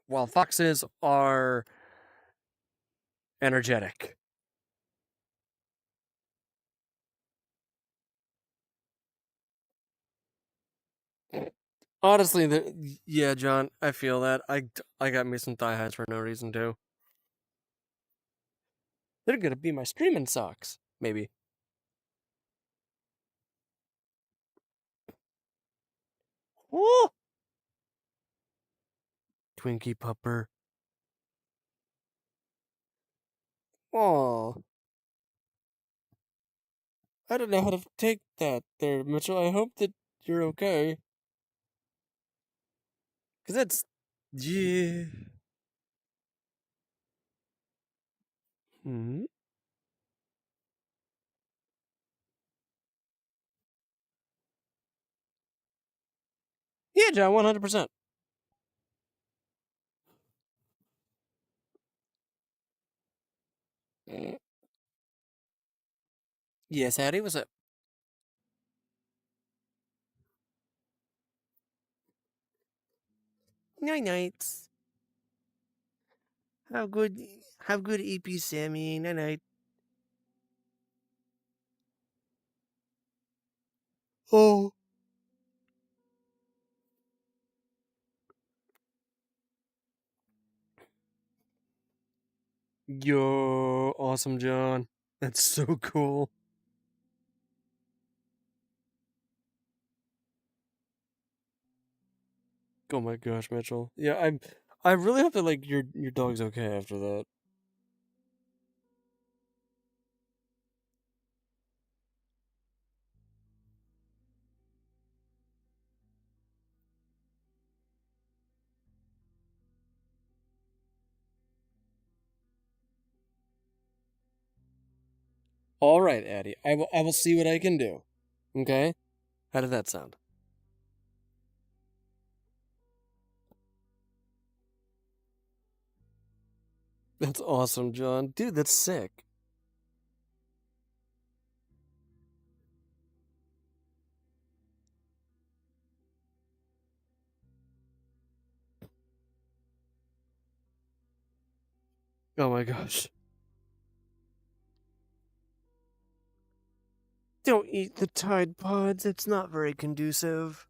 while foxes are energetic. Honestly, yeah, John, I feel that. I got me some thigh highs for no reason too. They're gonna be my streaming socks, maybe. Oh, Twinkie pupper. Oh, I don't know how to take that there, Mitchell. I hope that you're okay. Cause that's yeah. Hmm. Yeah, John, 100%. Yes, Hattie, what's up? Night nights. Have good, have good EP, Sammy. Night night. Oh, yo, awesome, John. That's so cool. Oh my gosh, Mitchell. Yeah, I really hope that like your dog's okay after that. All right, Addie. I will see what I can do. Okay? How did that sound? That's awesome, John. Dude, that's sick. Oh my gosh. Don't eat the Tide Pods. It's not very conducive.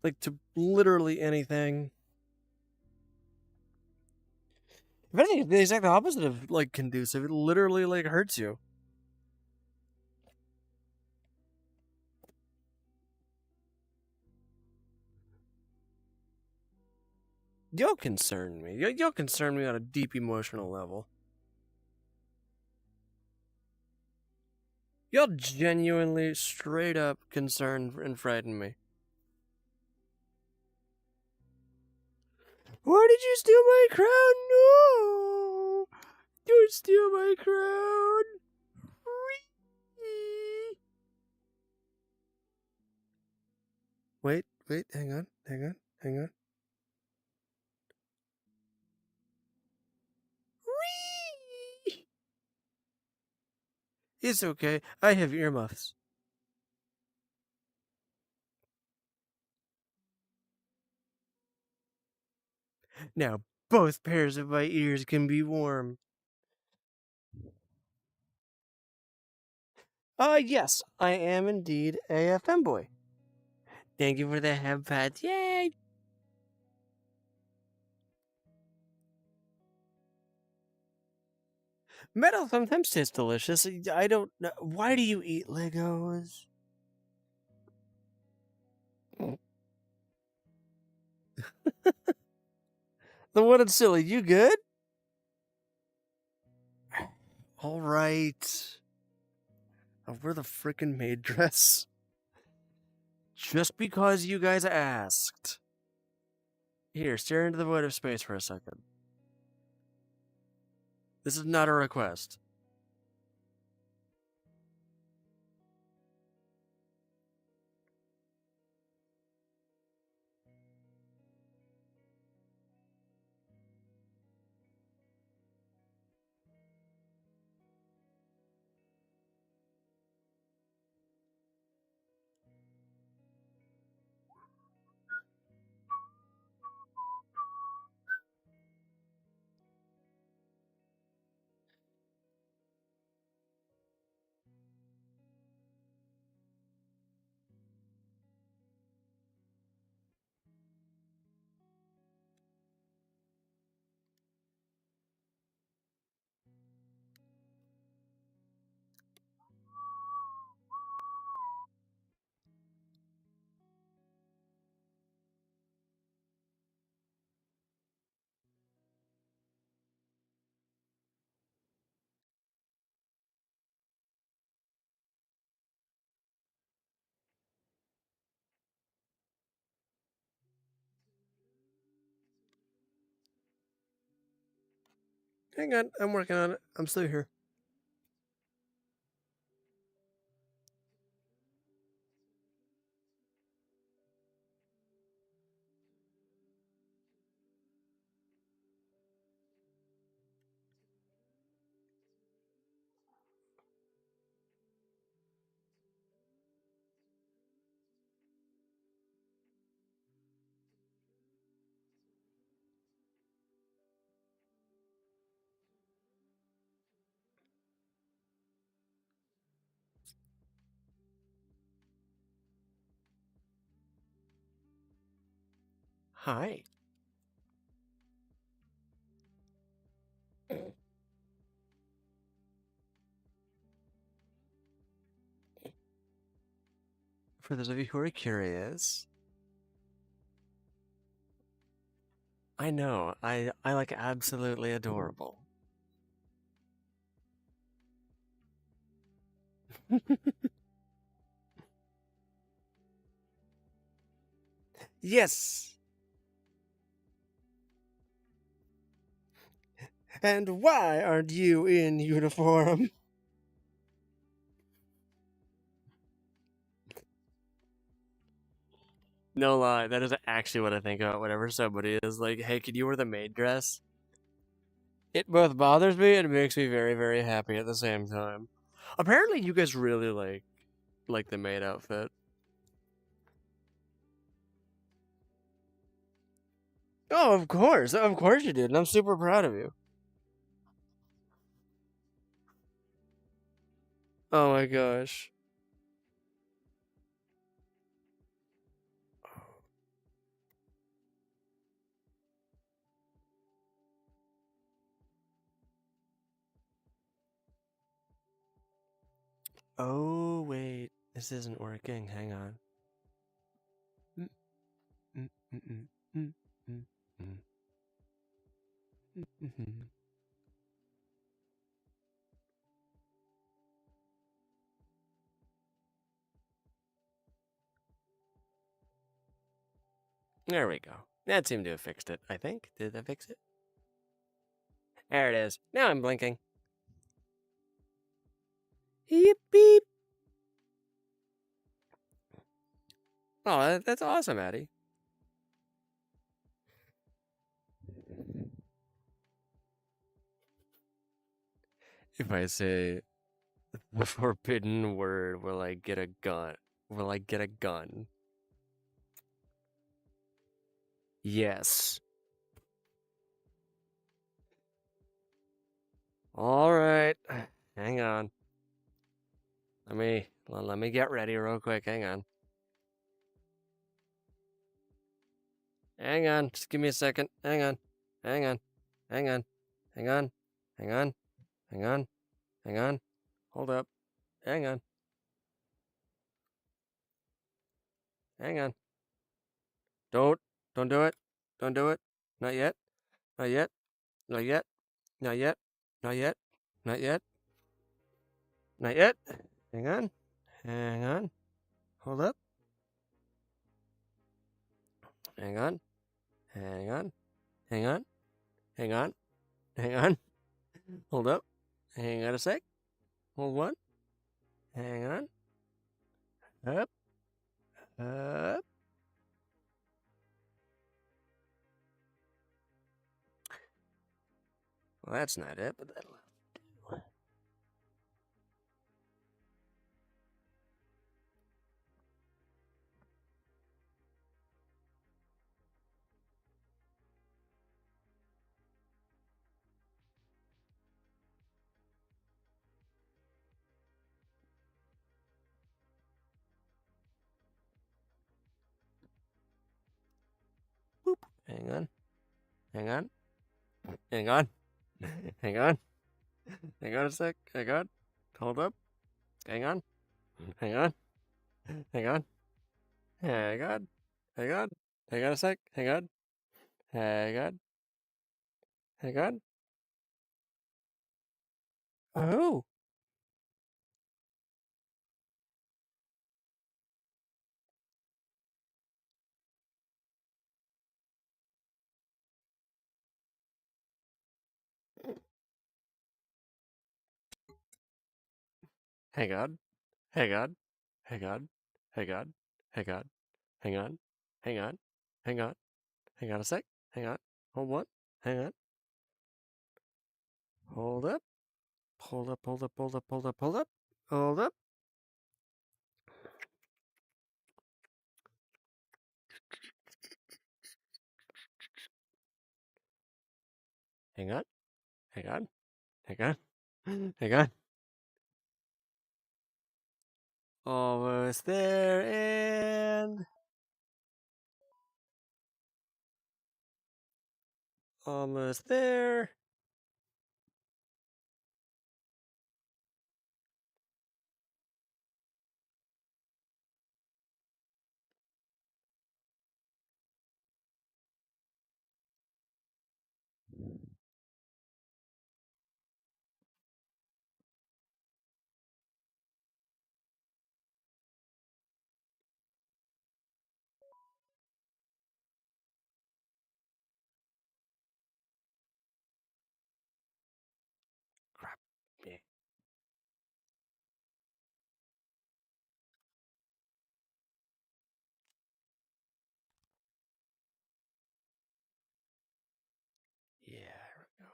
Like to literally anything. If anything, it's the exact opposite of like conducive. It literally like hurts you. You'll concern me. You'll concern me on a deep emotional level. You'll genuinely, straight up concern and frighten me. Why did you steal my crown? No! Don't steal my crown! Wait, hang on. It's okay. I have earmuffs. Now both pairs of my ears can be warm. Yes, I am indeed a femboy. Thank you for the hem pads. Yay! Metal sometimes tastes delicious. I don't know. Why do you eat Legos? The one that's silly. You good? All right. I'll wear the freaking maid dress. Just because you guys asked. Here, stare into the void of space for a second. This is not a request. Hang on, I'm working on it. I'm still here. Hi. For those of you who are curious, I know, I like absolutely adorable. Yes! And why aren't you in uniform? No lie, that is actually what I think about whenever somebody is like, hey, can you wear the maid dress? It both bothers me and makes me very, very happy at the same time. Apparently you guys really like the maid outfit. Oh, of course you did, and I'm super proud of you. Oh my gosh. Oh, wait. This isn't working. Hang on. Mm, mm, mm, mm, mm, mm, mm, mm, mm. There we go. That seemed to have fixed it, I think. Did that fix it? There it is. Now I'm blinking. Beep, beep. Oh, that's awesome, Addie. If I say the forbidden word, will I get a gun? Will I get a gun? Yes. All right. Hang on. Let me get ready real quick. Hang on. Hang on. Just give me a second. Hang on. Hang on. Hang on. Hang on. Hang on. Hang on. Hang on. Hold up. Hang on. Hang on. Don't do it. Don't do it. Not yet. Not yet. Not yet. Not yet. Not yet. Not yet. Not yet. Hang on. Hang on. Hold up. Hang on. Hang on. Hang on. Hang on. Hang on. Hold up. Hang on a sec. Hold one. Hang on. Up. Up. Well, that's not it, but that'll do. Boop. Hang on. Hang on. Hang on. Hang on. Hang on a sec. Hang on. Hold up. Hang on. Hang on. Hang on. Hang on. Hang on. Hang on a sec. Hang on. Hang on. Hang on. Oh. Hang on. Hang on. Hang on. Hang on. Hang on. Hang on. Hang on. Hang on. Hang on a sec. Hang on. Hold one. Hang on. Hold up. Hold up. Hold up. Hold up. Hold up. Hold up. Hold up. Hang on. Hang on. Hang on. Hang on. Almost there and almost there. Crap. Yeah. Yeah, here we go.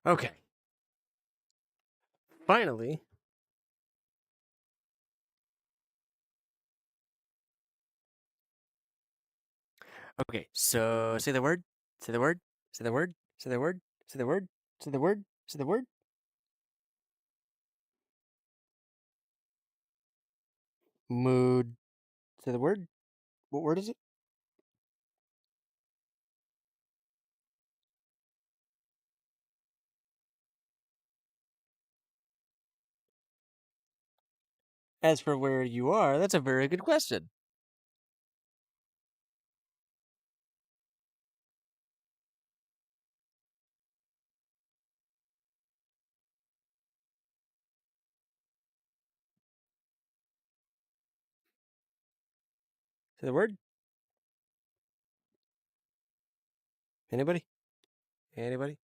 Okay. Finally. Okay, so say the word. Say the word. Say the word. Say the word. Say the word. Say the word. Say the word. Mood. Say the word. What word is it? As for where you are, that's a very good question. Say the word. Anybody? Anybody?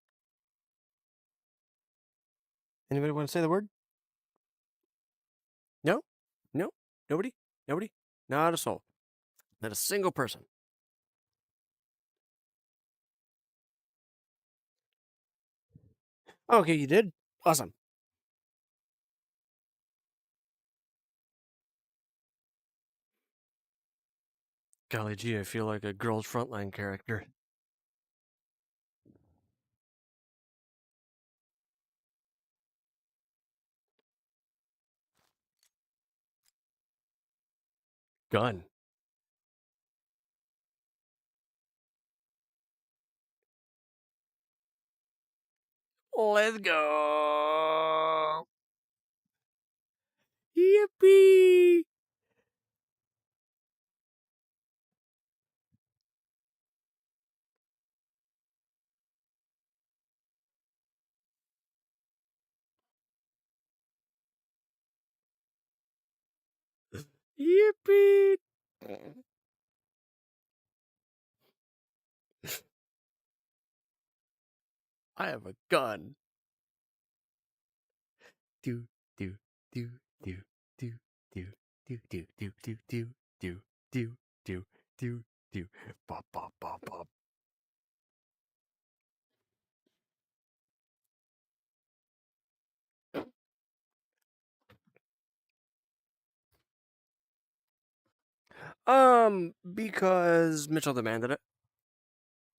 Anybody want to say the word? No? No? Nobody? Nobody? Not a soul. Not a single person. Okay, you did? Awesome. Golly gee, I feel like a girl's frontline character. gun. Let's go. Yippee! Yippee! I have a gun. Do do do do do do do do do do do do do do do do pop pop pop pop. Because Mitchell demanded it.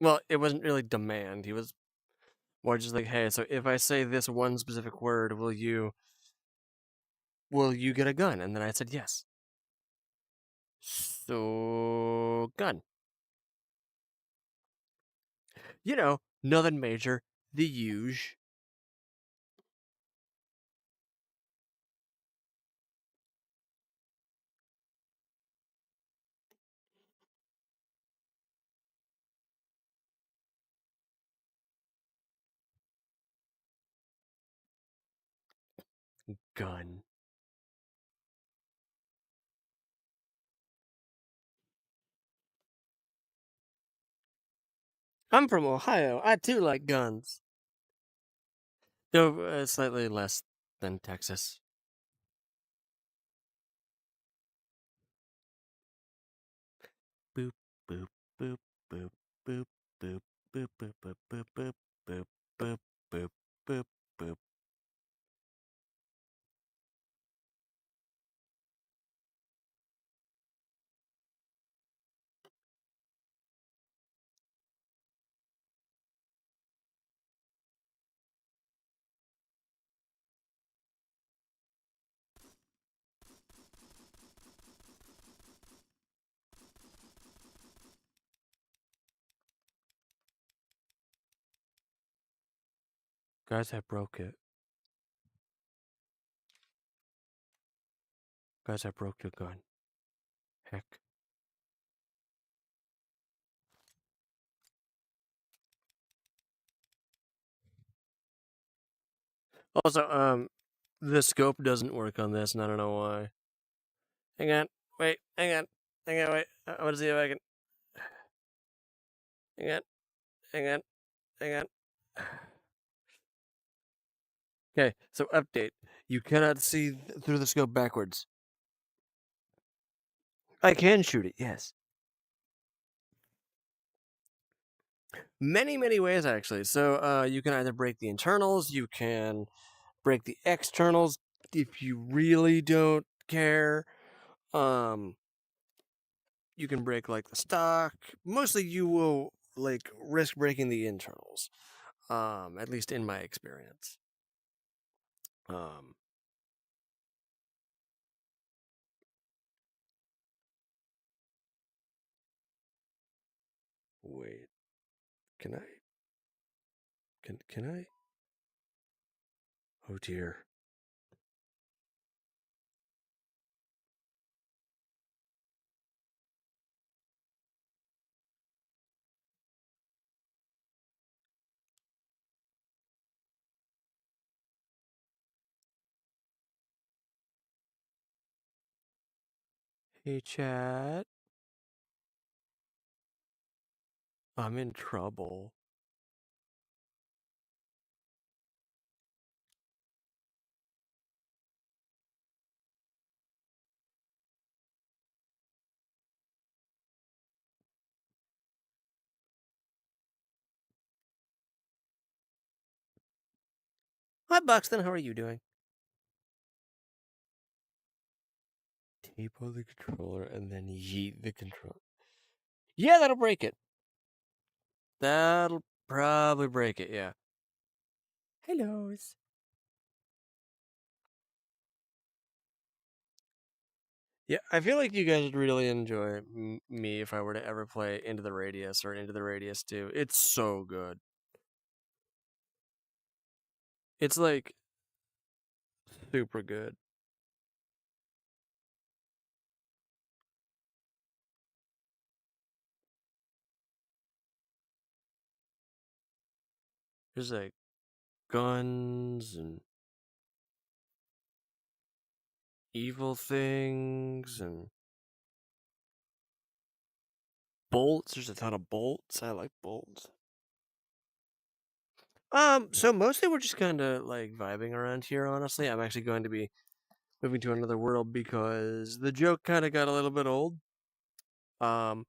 Well, it wasn't really demand. He was more just like, hey, so if I say this one specific word, will you get a gun? And then I said yes. So gun. Nothing major. The huge. Gun. I'm from Ohio. I too like guns. Though slightly less than Texas. Boop boop boop boop boop boop boop boop boop boop boop boop boop boop boop boop. Guys, I broke it. Guys, I broke the gun. Heck. Also, the scope doesn't work on this, and I don't know why. Hang on. Wait. Hang on. Hang on. Wait. I want to see if I can. Hang on. Hang on. Hang on. Okay, so update. You cannot see through the scope backwards. I can shoot it, yes. Many, many ways, actually. So you can either break the internals, you can break the externals if you really don't care. You can break like the stock. Mostly you will like risk breaking the internals. At least in my experience. Wait. Can I? Can I? Oh dear. Hey, chat. I'm in trouble. Hi, Buxton. How are you doing? Tape on the controller and then yeet the controller. Yeah, that'll break it. That'll probably break it, yeah. Hellos. Yeah, I feel like you guys would really enjoy me if I were to ever play Into the Radius or Into the Radius 2. It's so good. It's like super good. There's like guns and evil things and bolts. There's a ton of bolts. I like bolts. So mostly we're just kind of like vibing around here, honestly. I'm actually going to be moving to another world because the joke kind of got a little bit old. Um,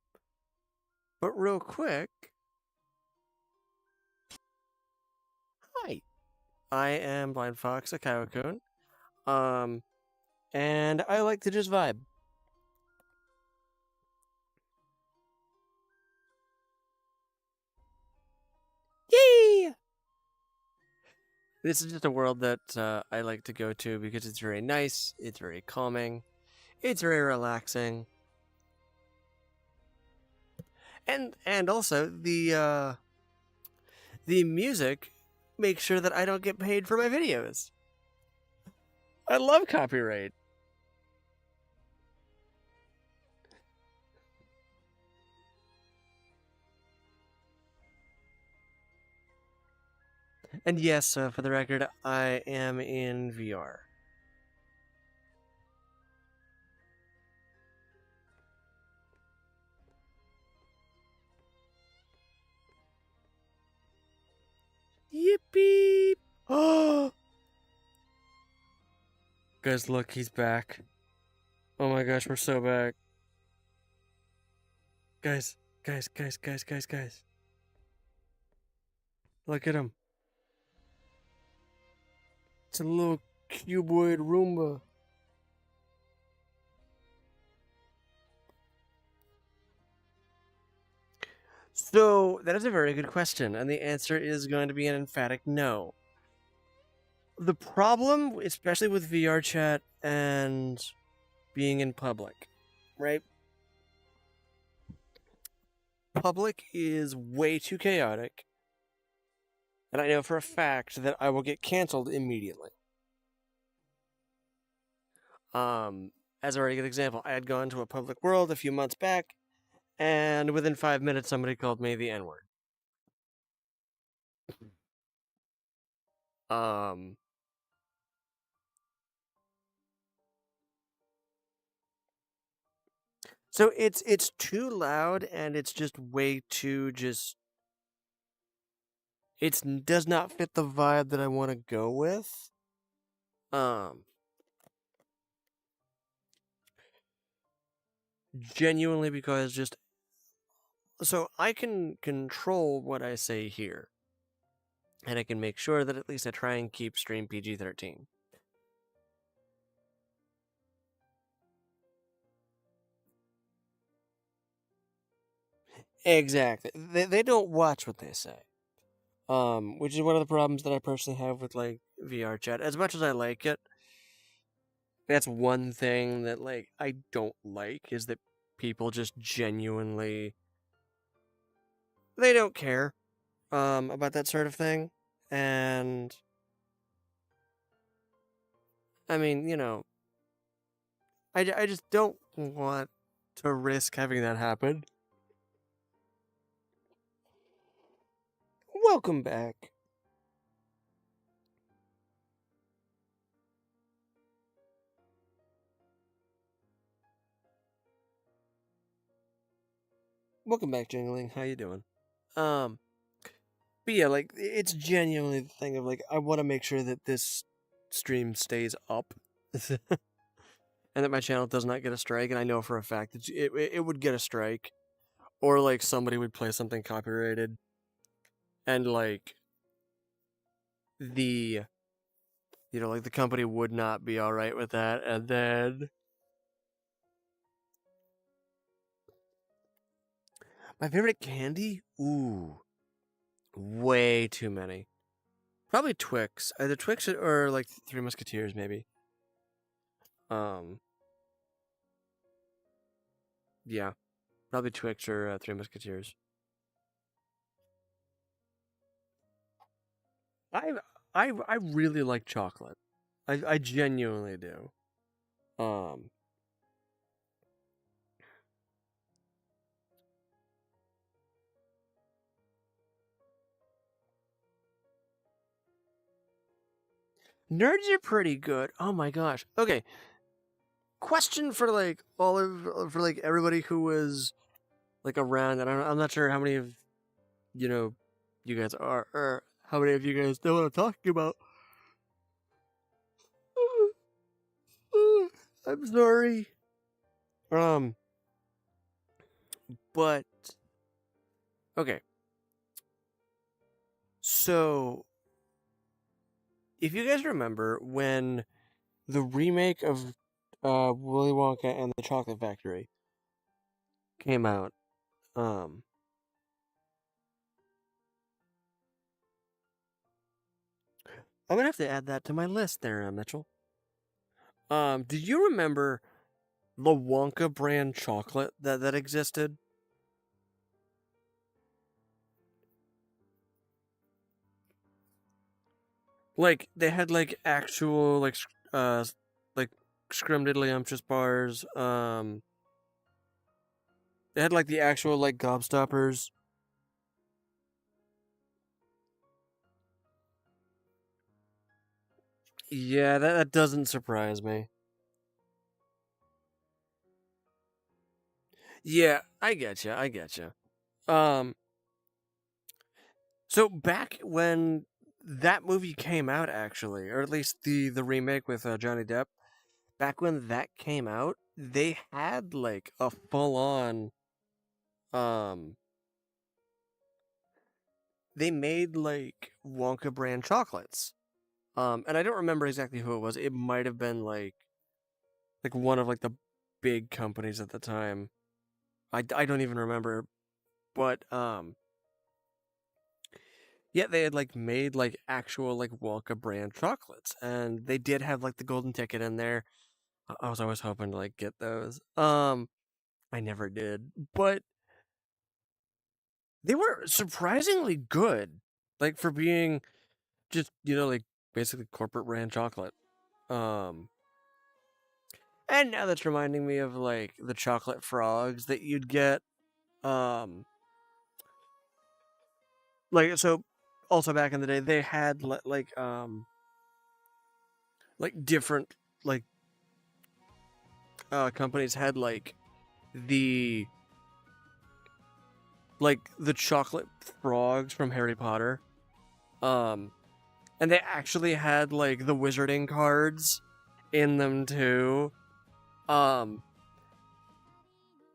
but real quick, hi. I am Blind Fox Akio-kun. Um, and I like to just vibe. Yay! This is just a world that I like to go to because it's very nice, it's very calming, it's very relaxing, and also the music makes sure that I don't get paid for my videos. I love copyright. And yes, for the record, I am in VR. Yippee! Oh, guys, look, he's back. Oh my gosh, we're so back. Guys, guys. Look at him. It's a little cuboid Roomba. So, that is a very good question, and the answer is going to be an emphatic no. The problem, especially with VR chat and being in public, right? Public is way too chaotic, and I know for a fact that I will get canceled immediately. As a very good example, I had gone to a public world a few months back, and within 5 minutes, somebody called me the N-word. Um, so it's too loud, and it's just way too just. It does not fit the vibe that I want to go with. Genuinely because just so I can control what I say here, and I can make sure that at least I try and keep stream PG-13. Exactly. They don't watch what they say. Which is one of the problems that I personally have with like VR chat. As much as I like it, that's one thing that like I don't like is that people just genuinely they don't care about that sort of thing. And I mean, I just don't want to risk having that happen. Welcome back. Welcome back, Jingling. How you doing? Um, but yeah, like it's genuinely the thing of like I want to make sure that this stream stays up, and that my channel does not get a strike. And I know for a fact that it would get a strike, or like somebody would play something copyrighted, and like the like the company would not be all right with that, and then my favorite candy, ooh, way too many. Probably Twix, either Twix or like Three Musketeers, maybe. Um, Yeah, probably Twix or Three Musketeers. I I really like chocolate. I genuinely do. Um, Nerds are pretty good. Oh my gosh. Okay, question for like all of for like everybody who was like around, and I'm not sure how many of you know you guys are, or how many of you guys know what I'm talking about. I'm sorry. Um, but okay. So, if you guys remember when the remake of Willy Wonka and the Chocolate Factory came out, um, I'm gonna have to add that to my list there, Mitchell. Do you remember the Wonka brand chocolate that existed? Like they had like actual like scrumdiddlyumptious bars. They had like the actual like gobstoppers. Yeah, that doesn't surprise me. Yeah, I get you. I get you. Um, so back when that movie came out, actually, or at least the remake with Johnny Depp, back when that came out, they had like a full on um. They made like Wonka brand chocolates. And I don't remember exactly who it was. It might have been like one of like the big companies at the time. I don't even remember, but yeah, they had like made like actual like Wonka brand chocolates, and they did have like the golden ticket in there. I was always hoping to like get those. I never did, but they were surprisingly good, like for being just like basically corporate brand chocolate. Um, and now that's reminding me of like the chocolate frogs that you'd get. Um, like so, also back in the day, they had like different like companies had the the chocolate frogs from Harry Potter. Um, and they actually had like the wizarding cards in them too. Um,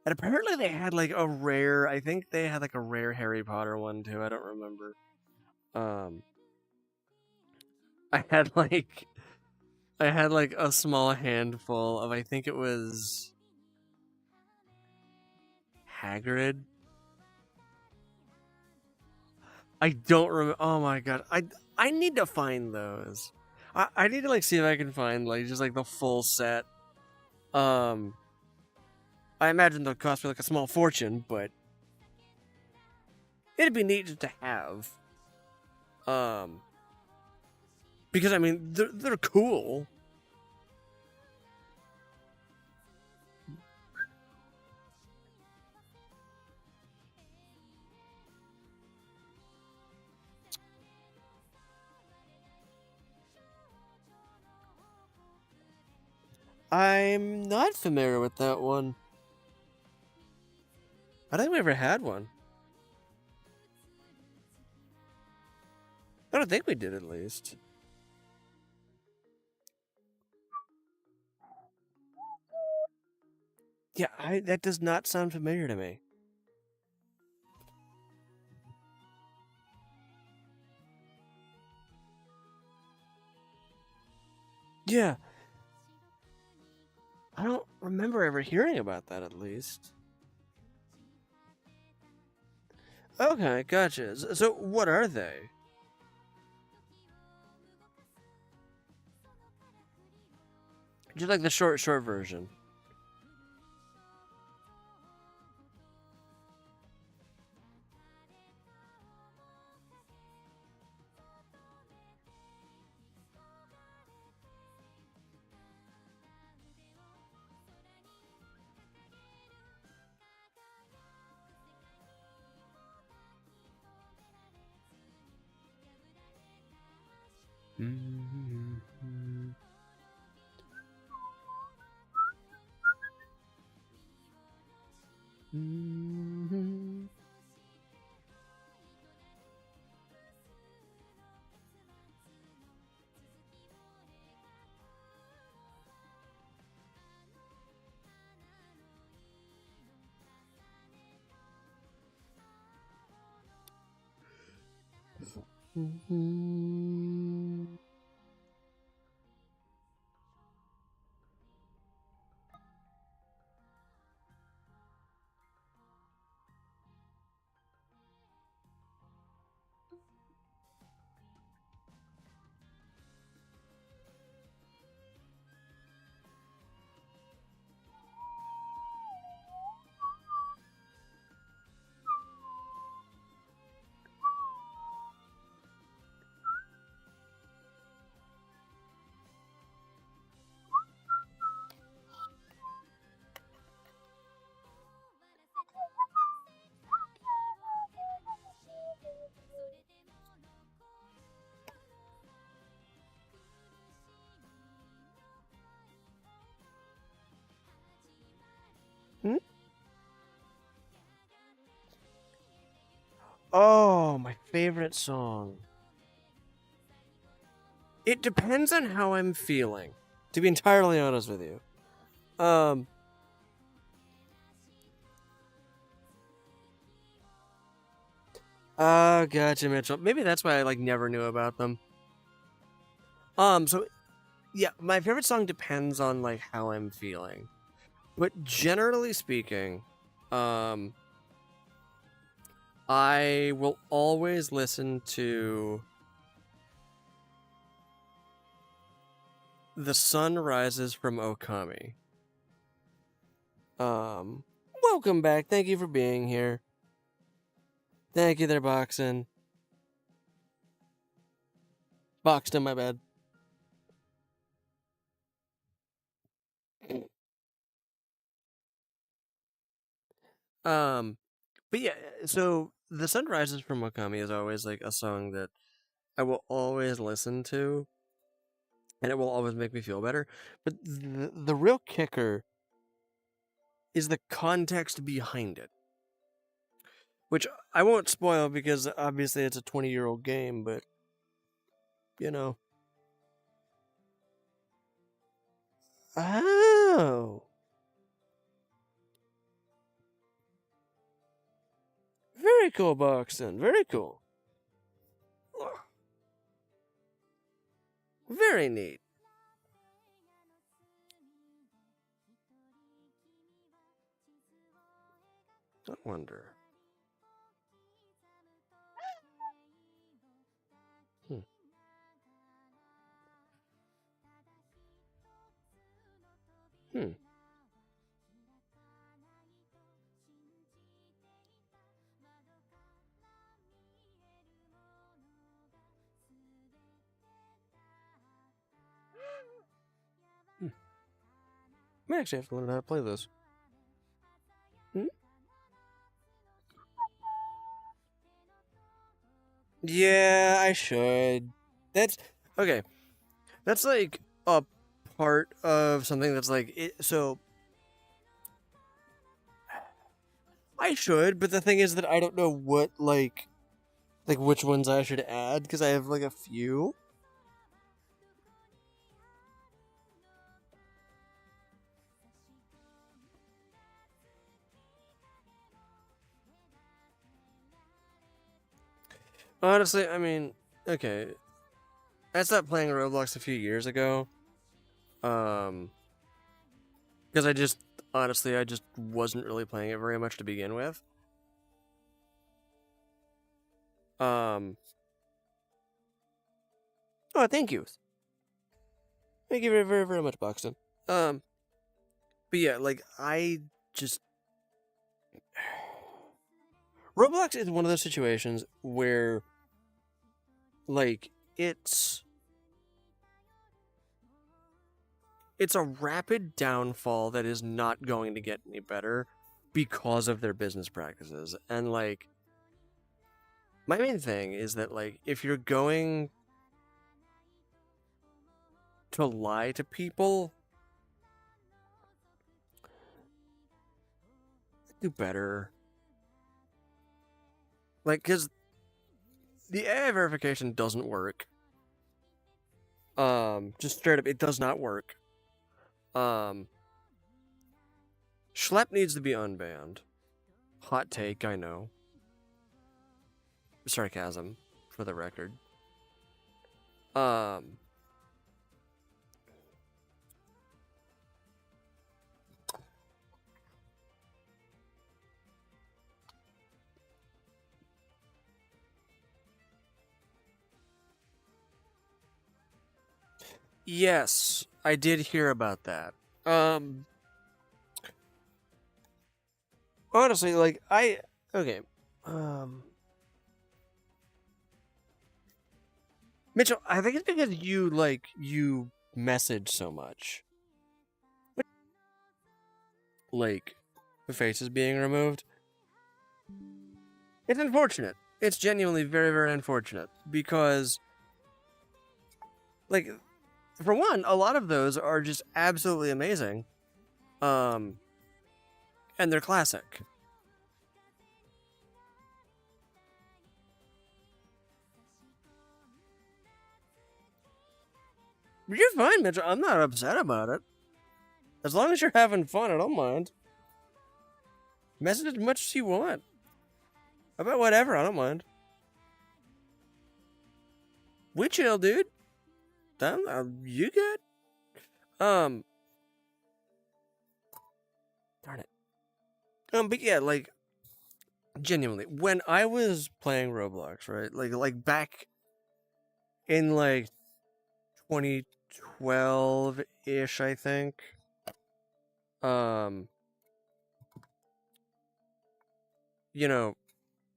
and apparently they had like a rare. I think they had like a rare Harry Potter one too. I don't remember. Um, I had like I had like a small handful of. I think it was Hagrid. I don't remember. Oh my god, I need to find those. I need to like see if I can find like just like the full set. Um, I imagine they'll cost me like a small fortune, but it'd be neat to have. Um, because I mean they're cool. I'm not familiar with that one. I don't think we ever had one. I don't think we did at least. Yeah, that does not sound familiar to me. Yeah, I don't remember ever hearing about that at least. Okay, gotcha. So what are they? Just like the short version. Mm-hmm. Mm-hmm. Mm-hmm. Oh, my favorite song. It depends on how I'm feeling, to be entirely honest with you. Gotcha, Mitchell. Maybe that's why I like never knew about them. So yeah, my favorite song depends on like how I'm feeling. But generally speaking, um I will always listen to The Sun Rises from Okami. Welcome back. Thank you for being here. Thank you there, Boxin. Boxton, my bad. But yeah, so The Sun Rises from Wakami is always like a song that I will always listen to, and it will always make me feel better. But the real kicker is the context behind it, which I won't spoil because obviously it's a 20-year-old game, but you know. Oh. Very cool, Boxton. Very cool. Very neat. I wonder. Hmm. Hmm. Hmm. I actually have to learn how to play this. Hmm? Yeah, I should. That's okay. That's like a part of something that's like it, so I should, but the thing is that I don't know what like which ones I should add because I have like a few. Honestly, I mean, okay. I stopped playing Roblox a few years ago. Um because I just honestly I just wasn't really playing it very much to begin with. Um Oh, thank you. Thank you very very very much, Boxton. Um but yeah, like I just Roblox is one of those situations where like it's a rapid downfall that is not going to get any better because of their business practices. And like my main thing is that like if you're going to lie to people. Do better. Like, because the AI verification doesn't work. Just straight up, it does not work. Schlep needs to be unbanned. Hot take, I know. Sarcasm, for the record. Yes, I did hear about that. Honestly, like, okay. Mitchell, I think it's because you message so much. Like, the face is being removed. It's unfortunate. It's genuinely very, very unfortunate. Because, like, for one, a lot of those are just absolutely amazing. And they're classic. You're fine, Mitchell. I'm not upset about it. As long as you're having fun, I don't mind. Message as much as you want. About whatever, I don't mind. We chill, dude. You good? Darn it. But yeah, like, genuinely, when I was playing Roblox, right, like back in like 2012-ish, I think. You know,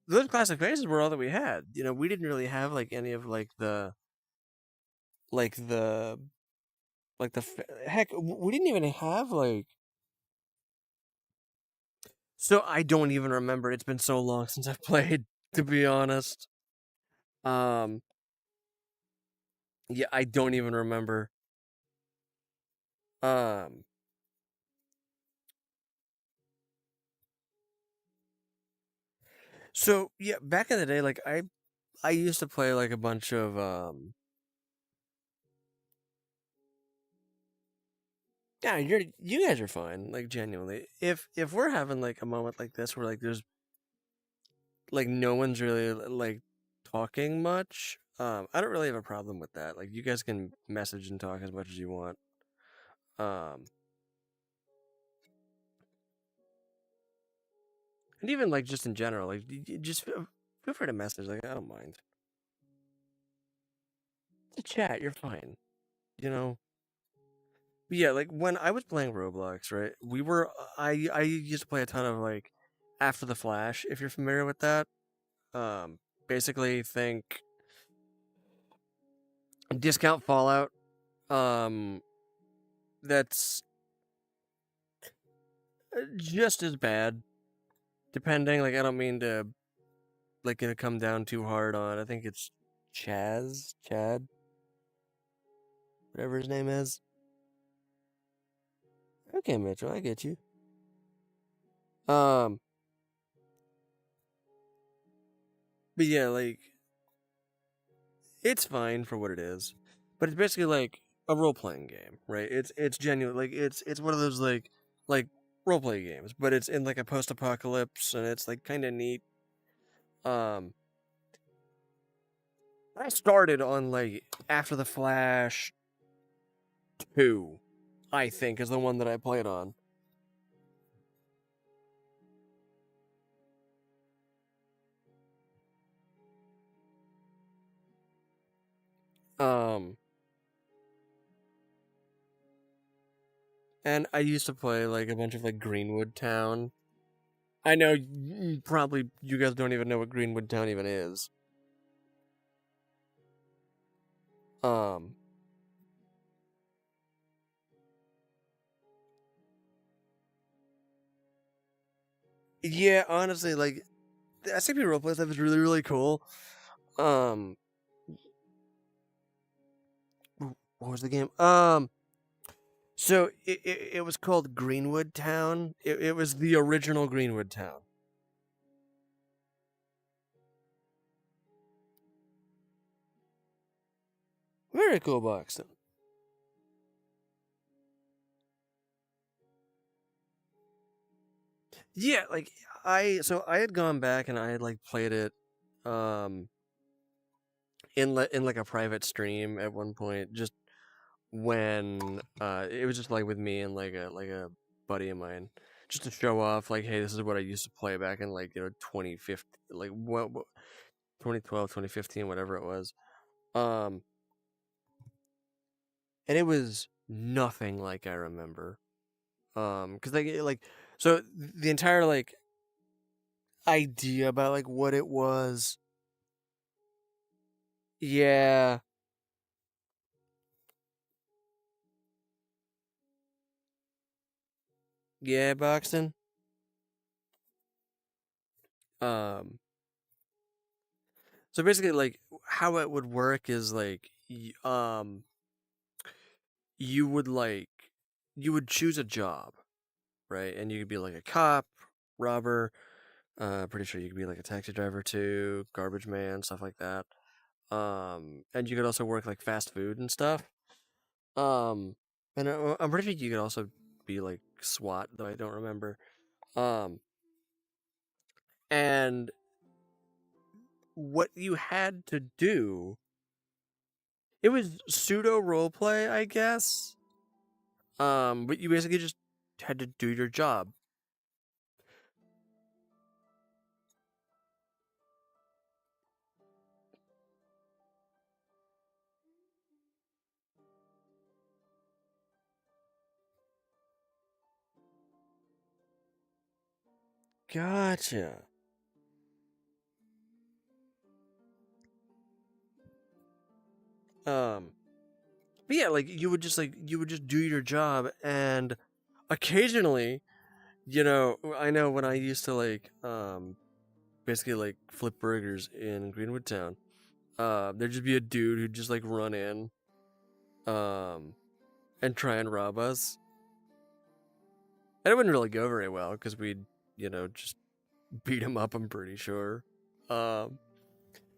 those classic faces were all that we had. You know, we didn't really have like any of like the heck, we didn't even have like. So I don't even remember. It's been so long since I've played, to be honest. Yeah, I don't even remember. So yeah, back in the day, like I used to play like a bunch of yeah, you guys are fine, like genuinely. If we're having like a moment like this where like there's like no one's really like talking much, I don't really have a problem with that. Like you guys can message and talk as much as you want. And even like just in general, like you just feel free to message. Like I don't mind. To chat, you're fine. You know. But yeah, like when I was playing Roblox, right? I used to play a ton of like After the Flash, if you're familiar with that. Basically think discount Fallout. That's just as bad. Depending, like I don't mean to like gonna come down too hard on. I think it's Chad, whatever his name is. Okay, Mitchell, I get you. But yeah, like it's fine for what it is, but it's basically like a role playing game, right? It's genuine, like it's one of those like role play games, but it's in like a post apocalypse, and it's like kind of neat. Um, I started on like After the Flash 2, I think, is the one that I played on. Um, and I used to play like a bunch of like Greenwood Town. I know probably you guys don't even know what Greenwood Town even is. Um, yeah, honestly, like the SCP roleplay stuff is really really cool. Um, what was the game? So it was called Greenwood Town. It was the original Greenwood Town. Very cool, Boxton. Yeah, like I had gone back and I had like played it um in like a private stream at one point, just when it was just like with me and like a buddy of mine, just to show off like, hey, this is what I used to play back in like 2015, like what 2012, 2015, whatever it was. Um and it was nothing like I remember. Cuz like so the entire like idea about like what it was. Yeah. Yeah, Boxton. Um so basically like how it would work is like you would like you would choose a job, right? And you could be like a cop, robber, pretty sure you could be like a taxi driver too, garbage man, stuff like that. And you could also work like fast food and stuff. Um and I'm pretty sure you could also be like SWAT, though I don't remember. Um and what you had to do, it was pseudo role play, I guess. But you basically just had to do your job. Gotcha. Um, but yeah, like you would just do your job, and occasionally, I know when I used to basically like flip burgers in Greenwood Town, there'd just be a dude who'd just like run in, um, and try and rob us, and it wouldn't really go very well because we'd just beat him up. I'm pretty sure. Um,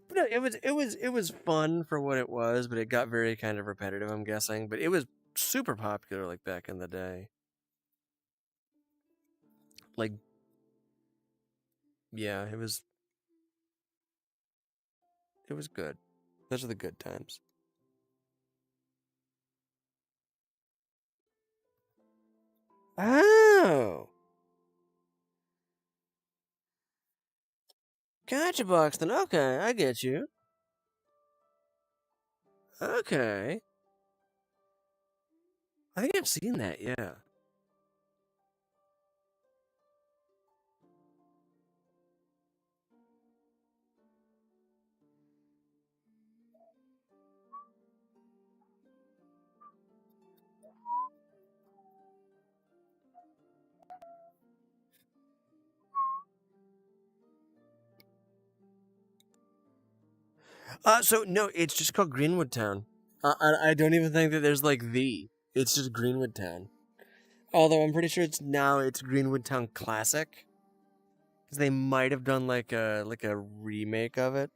but no, it was fun for what it was, but it got very kind of repetitive, I'm guessing. But it was super popular like back in the day. Like, yeah, it was good. Those are the good times. Oh, gotcha, Buxton. Okay, I get you. Okay, I think I've seen that. Yeah. So no, it's just called Greenwood Town. I don't even think that there's like the. It's just Greenwood Town. Although I'm pretty sure it's Greenwood Town Classic, because they might have done like a remake of it.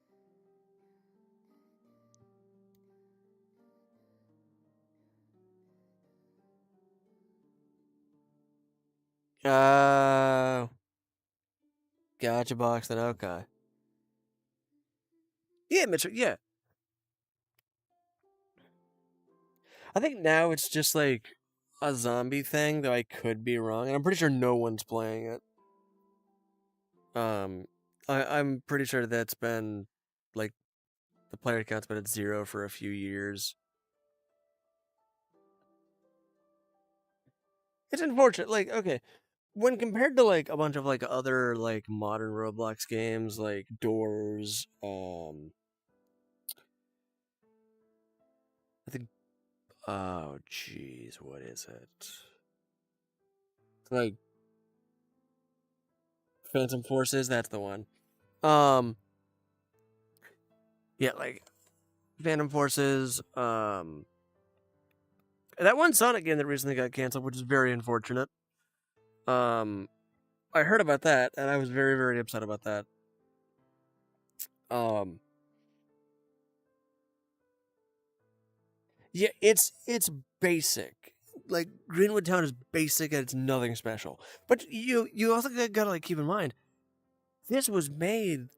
Uh, Gotcha, Boxton. Okay. Yeah, Mitchell. Yeah, I think now it's just like a zombie thing, though I could be wrong, and I'm pretty sure no one's playing it. Um, I'm pretty sure that's been like the player count's been at 0 for a few years. It's unfortunate. Like, okay, when compared to like a bunch of like other like modern Roblox games, like Doors, I think. Oh, jeez, what is it? Like Phantom Forces. That's the one. Um, yeah, like Phantom Forces. that one Sonic game that recently got canceled, which is very unfortunate. I heard about that, and I was very, very upset about that. Yeah, it's basic. Like Greenwood Town is basic and it's nothing special. But you also gotta like keep in mind, this was made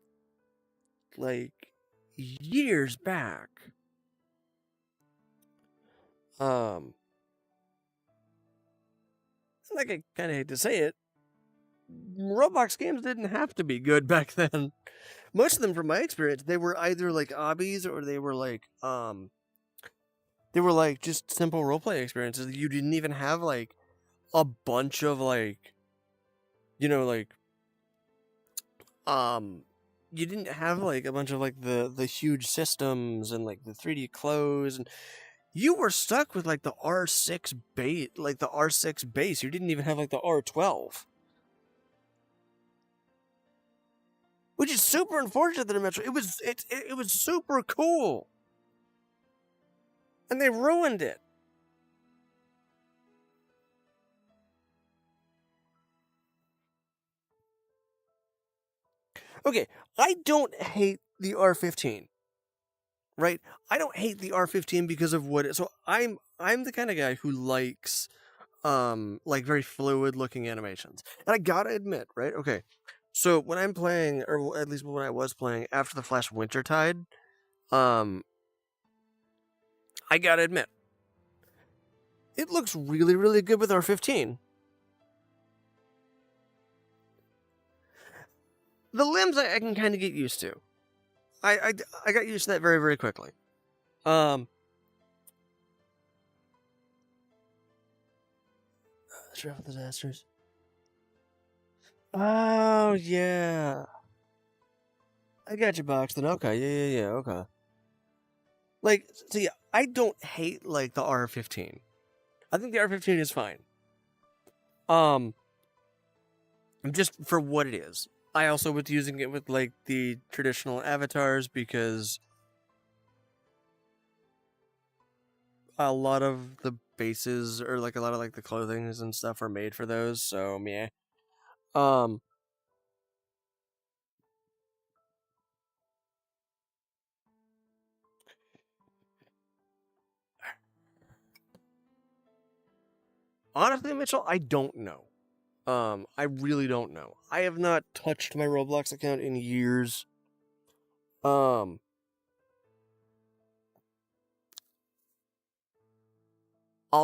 like years back. Like I kind of hate to say it, Roblox games didn't have to be good back then. Most of them, from my experience, they were either like obbies or they were like just simple roleplay experiences. You didn't even have like a bunch of like, you know, like you didn't have like a bunch of like the huge systems and like the 3D clothes, and you were stuck with like the R6 base, like the R6 base. You didn't even have like the R12. Which is super unfortunate that in Metro. It was super cool. And they ruined it. Okay, I don't hate the R15. Right? I don't hate the R15 because of what it, so I'm the kind of guy who likes like very fluid looking animations. And I gotta admit, right? Okay. So when I'm playing, or at least when I was playing after the Flash Wintertide, I gotta admit, it looks really, really good with R15. The limbs I can kind of get used to. I got used to that very, very quickly. Travel disasters. Oh yeah. I got you, Boxton. Okay, yeah, okay. Like, so yeah, I don't hate like the R15. I think the R15 is fine. Just for what it is. I also was using it with like the traditional avatars because a lot of the bases or like a lot of like the clothings and stuff are made for those. So yeah. Honestly, Mitchell, I don't know. I really don't know. I have not touched my Roblox account in years. I'll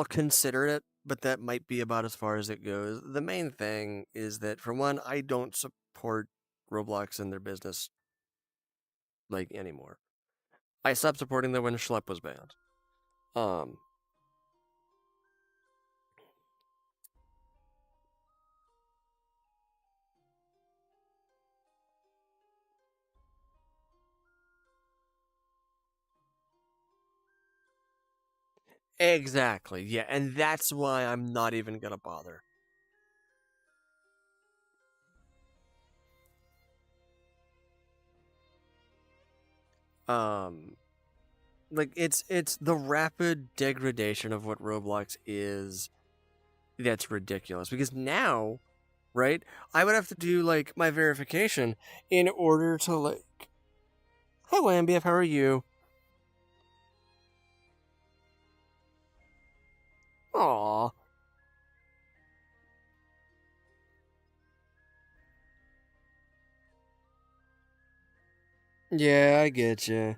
consider it, but that might be about as far as it goes. The main thing is that, for one, I don't support Roblox and their business like anymore. I stopped supporting them when Schlepp was banned. Exactly, yeah, and that's why I'm not even gonna bother. Like it's the rapid degradation of what Roblox is that's ridiculous. Because now, right, I would have to do like my verification in order to like, hi Lambief, how are you? Aw. Yeah, I get you.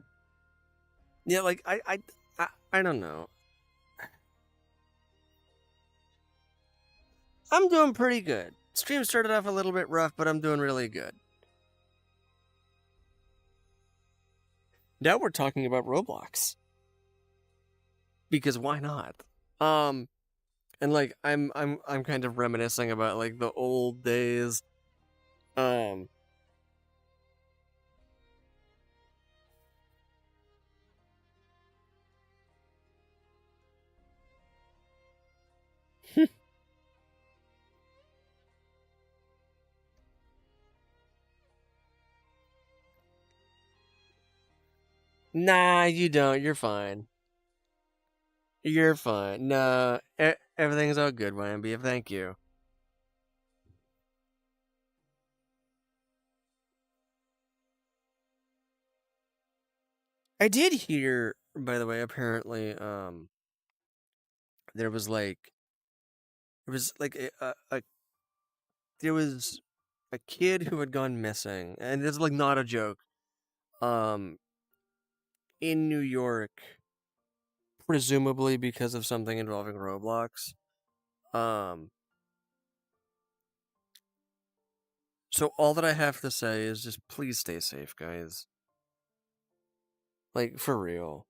Yeah, like I don't know. I'm doing pretty good. Stream started off a little bit rough, but I'm doing really good. Now we're talking about Roblox. Because why not? And like I'm kind of reminiscing about like the old days. Um Nah, you don't. You're fine. You're fine. No, everything's all good, Wambie. Thank you. I did hear, by the way, apparently, there was like there was like a there was a kid who had gone missing, and this is like not a joke. Um, in New York, presumably because of something involving Roblox. Um, so all that I have to say is just please stay safe, guys. Like for real.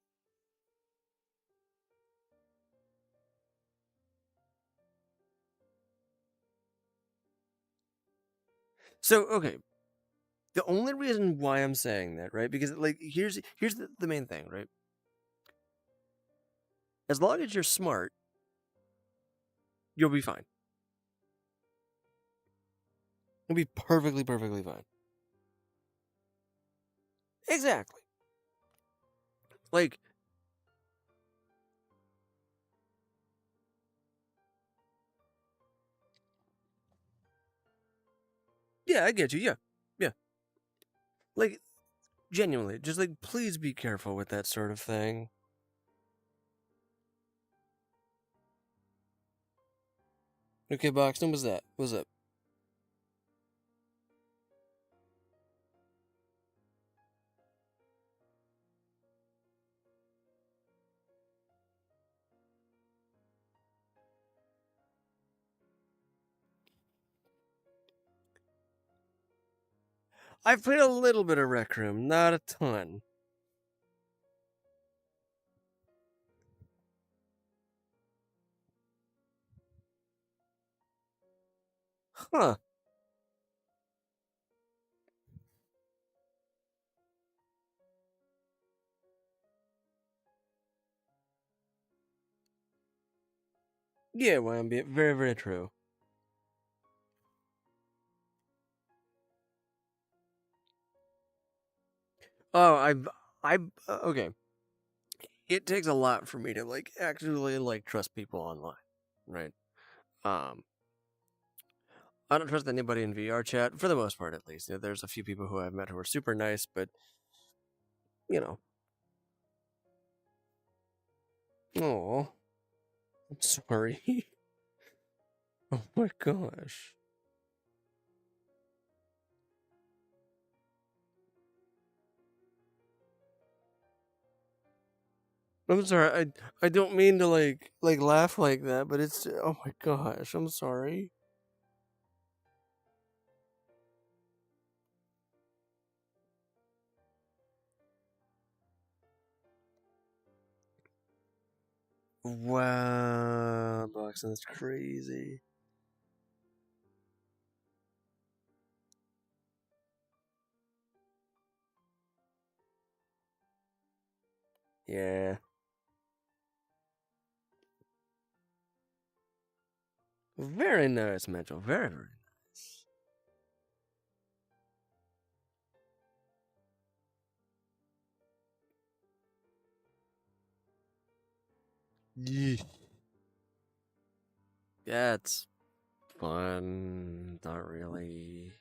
So okay, the only reason why I'm saying that, right? Because like here's the main thing, right? As long as you're smart, you'll be fine. You'll be perfectly fine. Exactly. Like, yeah, I get you. Yeah. Yeah. Like, genuinely, just like, please be careful with that sort of thing. Okay, Boxton, what's that? What's up? I've played a little bit of Rec Room, not a ton. Huh. Yeah, Wambie, very true. Oh, okay. It takes a lot for me to like actually like trust people online, right? Um, I don't trust anybody in VR chat for the most part, at least. There's a few people who I've met who are super nice, but you know, oh, I'm sorry. Oh my gosh. I'm sorry. I don't mean to like laugh like that, but it's oh my gosh. I'm sorry. Wow, Boxing, that's crazy. Yeah. Very nice, Mitchell. Very nice. Yeah. That's fun. Not really.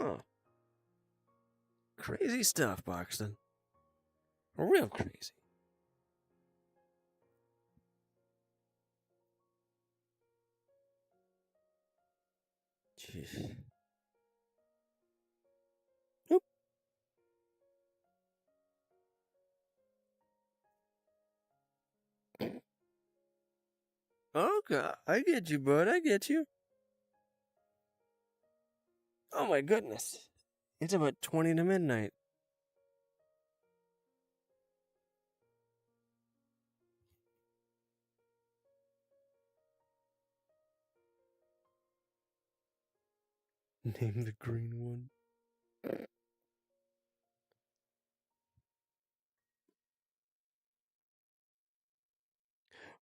Huh. Crazy stuff, Boxton. Real crazy. Jeez. Oop. Okay, I get you, bud. I get you. Oh my goodness. It's about 20 to midnight. Name the green one.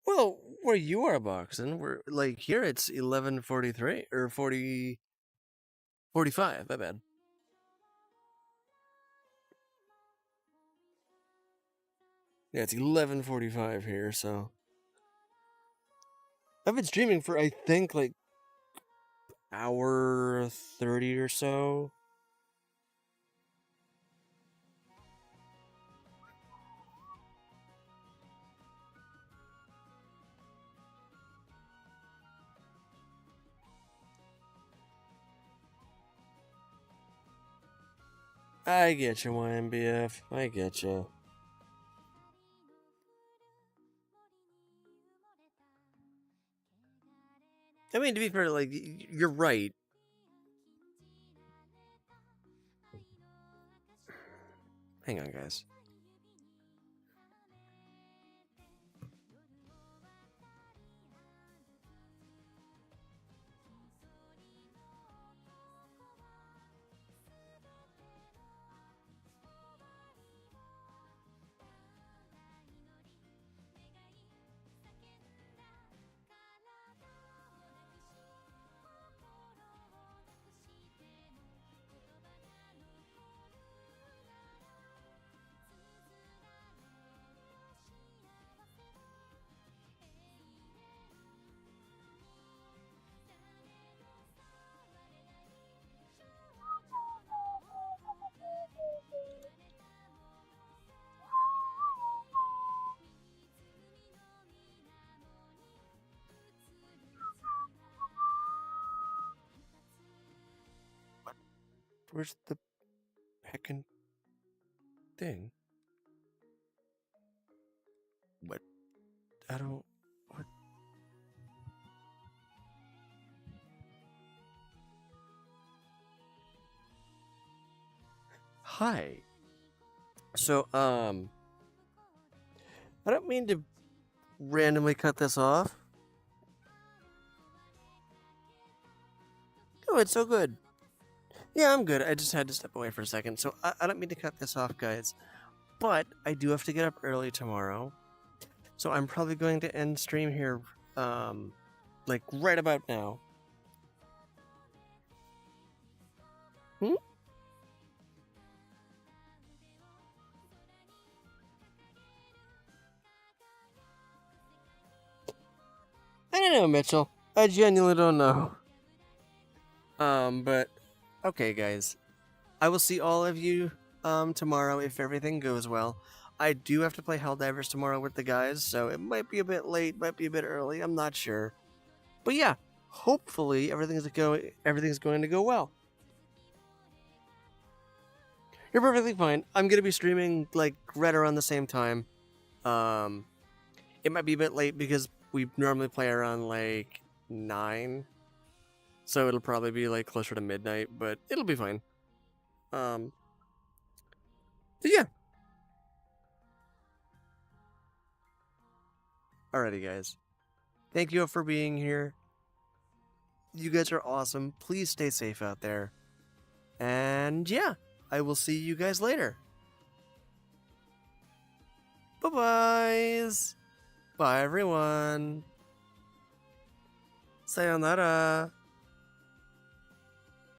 Well, where you are, Boxing. We're like here. It's 11:43 or 45. My bad. Yeah, it's 11:45 here. So I've been streaming for I think like hour 30 or so. I get you, YMBF. I get you. I mean, to be fair, like, you're right. Hang on, guys. Where's the heckin' thing? What? I don't. What? Hi. So, I don't mean to randomly cut this off. Oh, it's so good. Yeah, I'm good. I just had to step away for a second. So, I don't mean to cut this off, guys. But I do have to get up early tomorrow. So, I'm probably going to end stream here, like right about now. I don't know, Mitchell. I genuinely don't know. But okay, guys. I will see all of you tomorrow if everything goes well. I do have to play Helldivers tomorrow with the guys, so it might be a bit late, might be a bit early. I'm not sure. But yeah, hopefully everything's going to go well. You're perfectly fine. I'm gonna be streaming like right around the same time. It might be a bit late because we normally play around like 9. So it'll probably be like closer to midnight, but it'll be fine. But yeah. Alrighty, guys. Thank you all for being here. You guys are awesome. Please stay safe out there. And yeah, I will see you guys later. Bye-byes. Bye, everyone. Sayonara.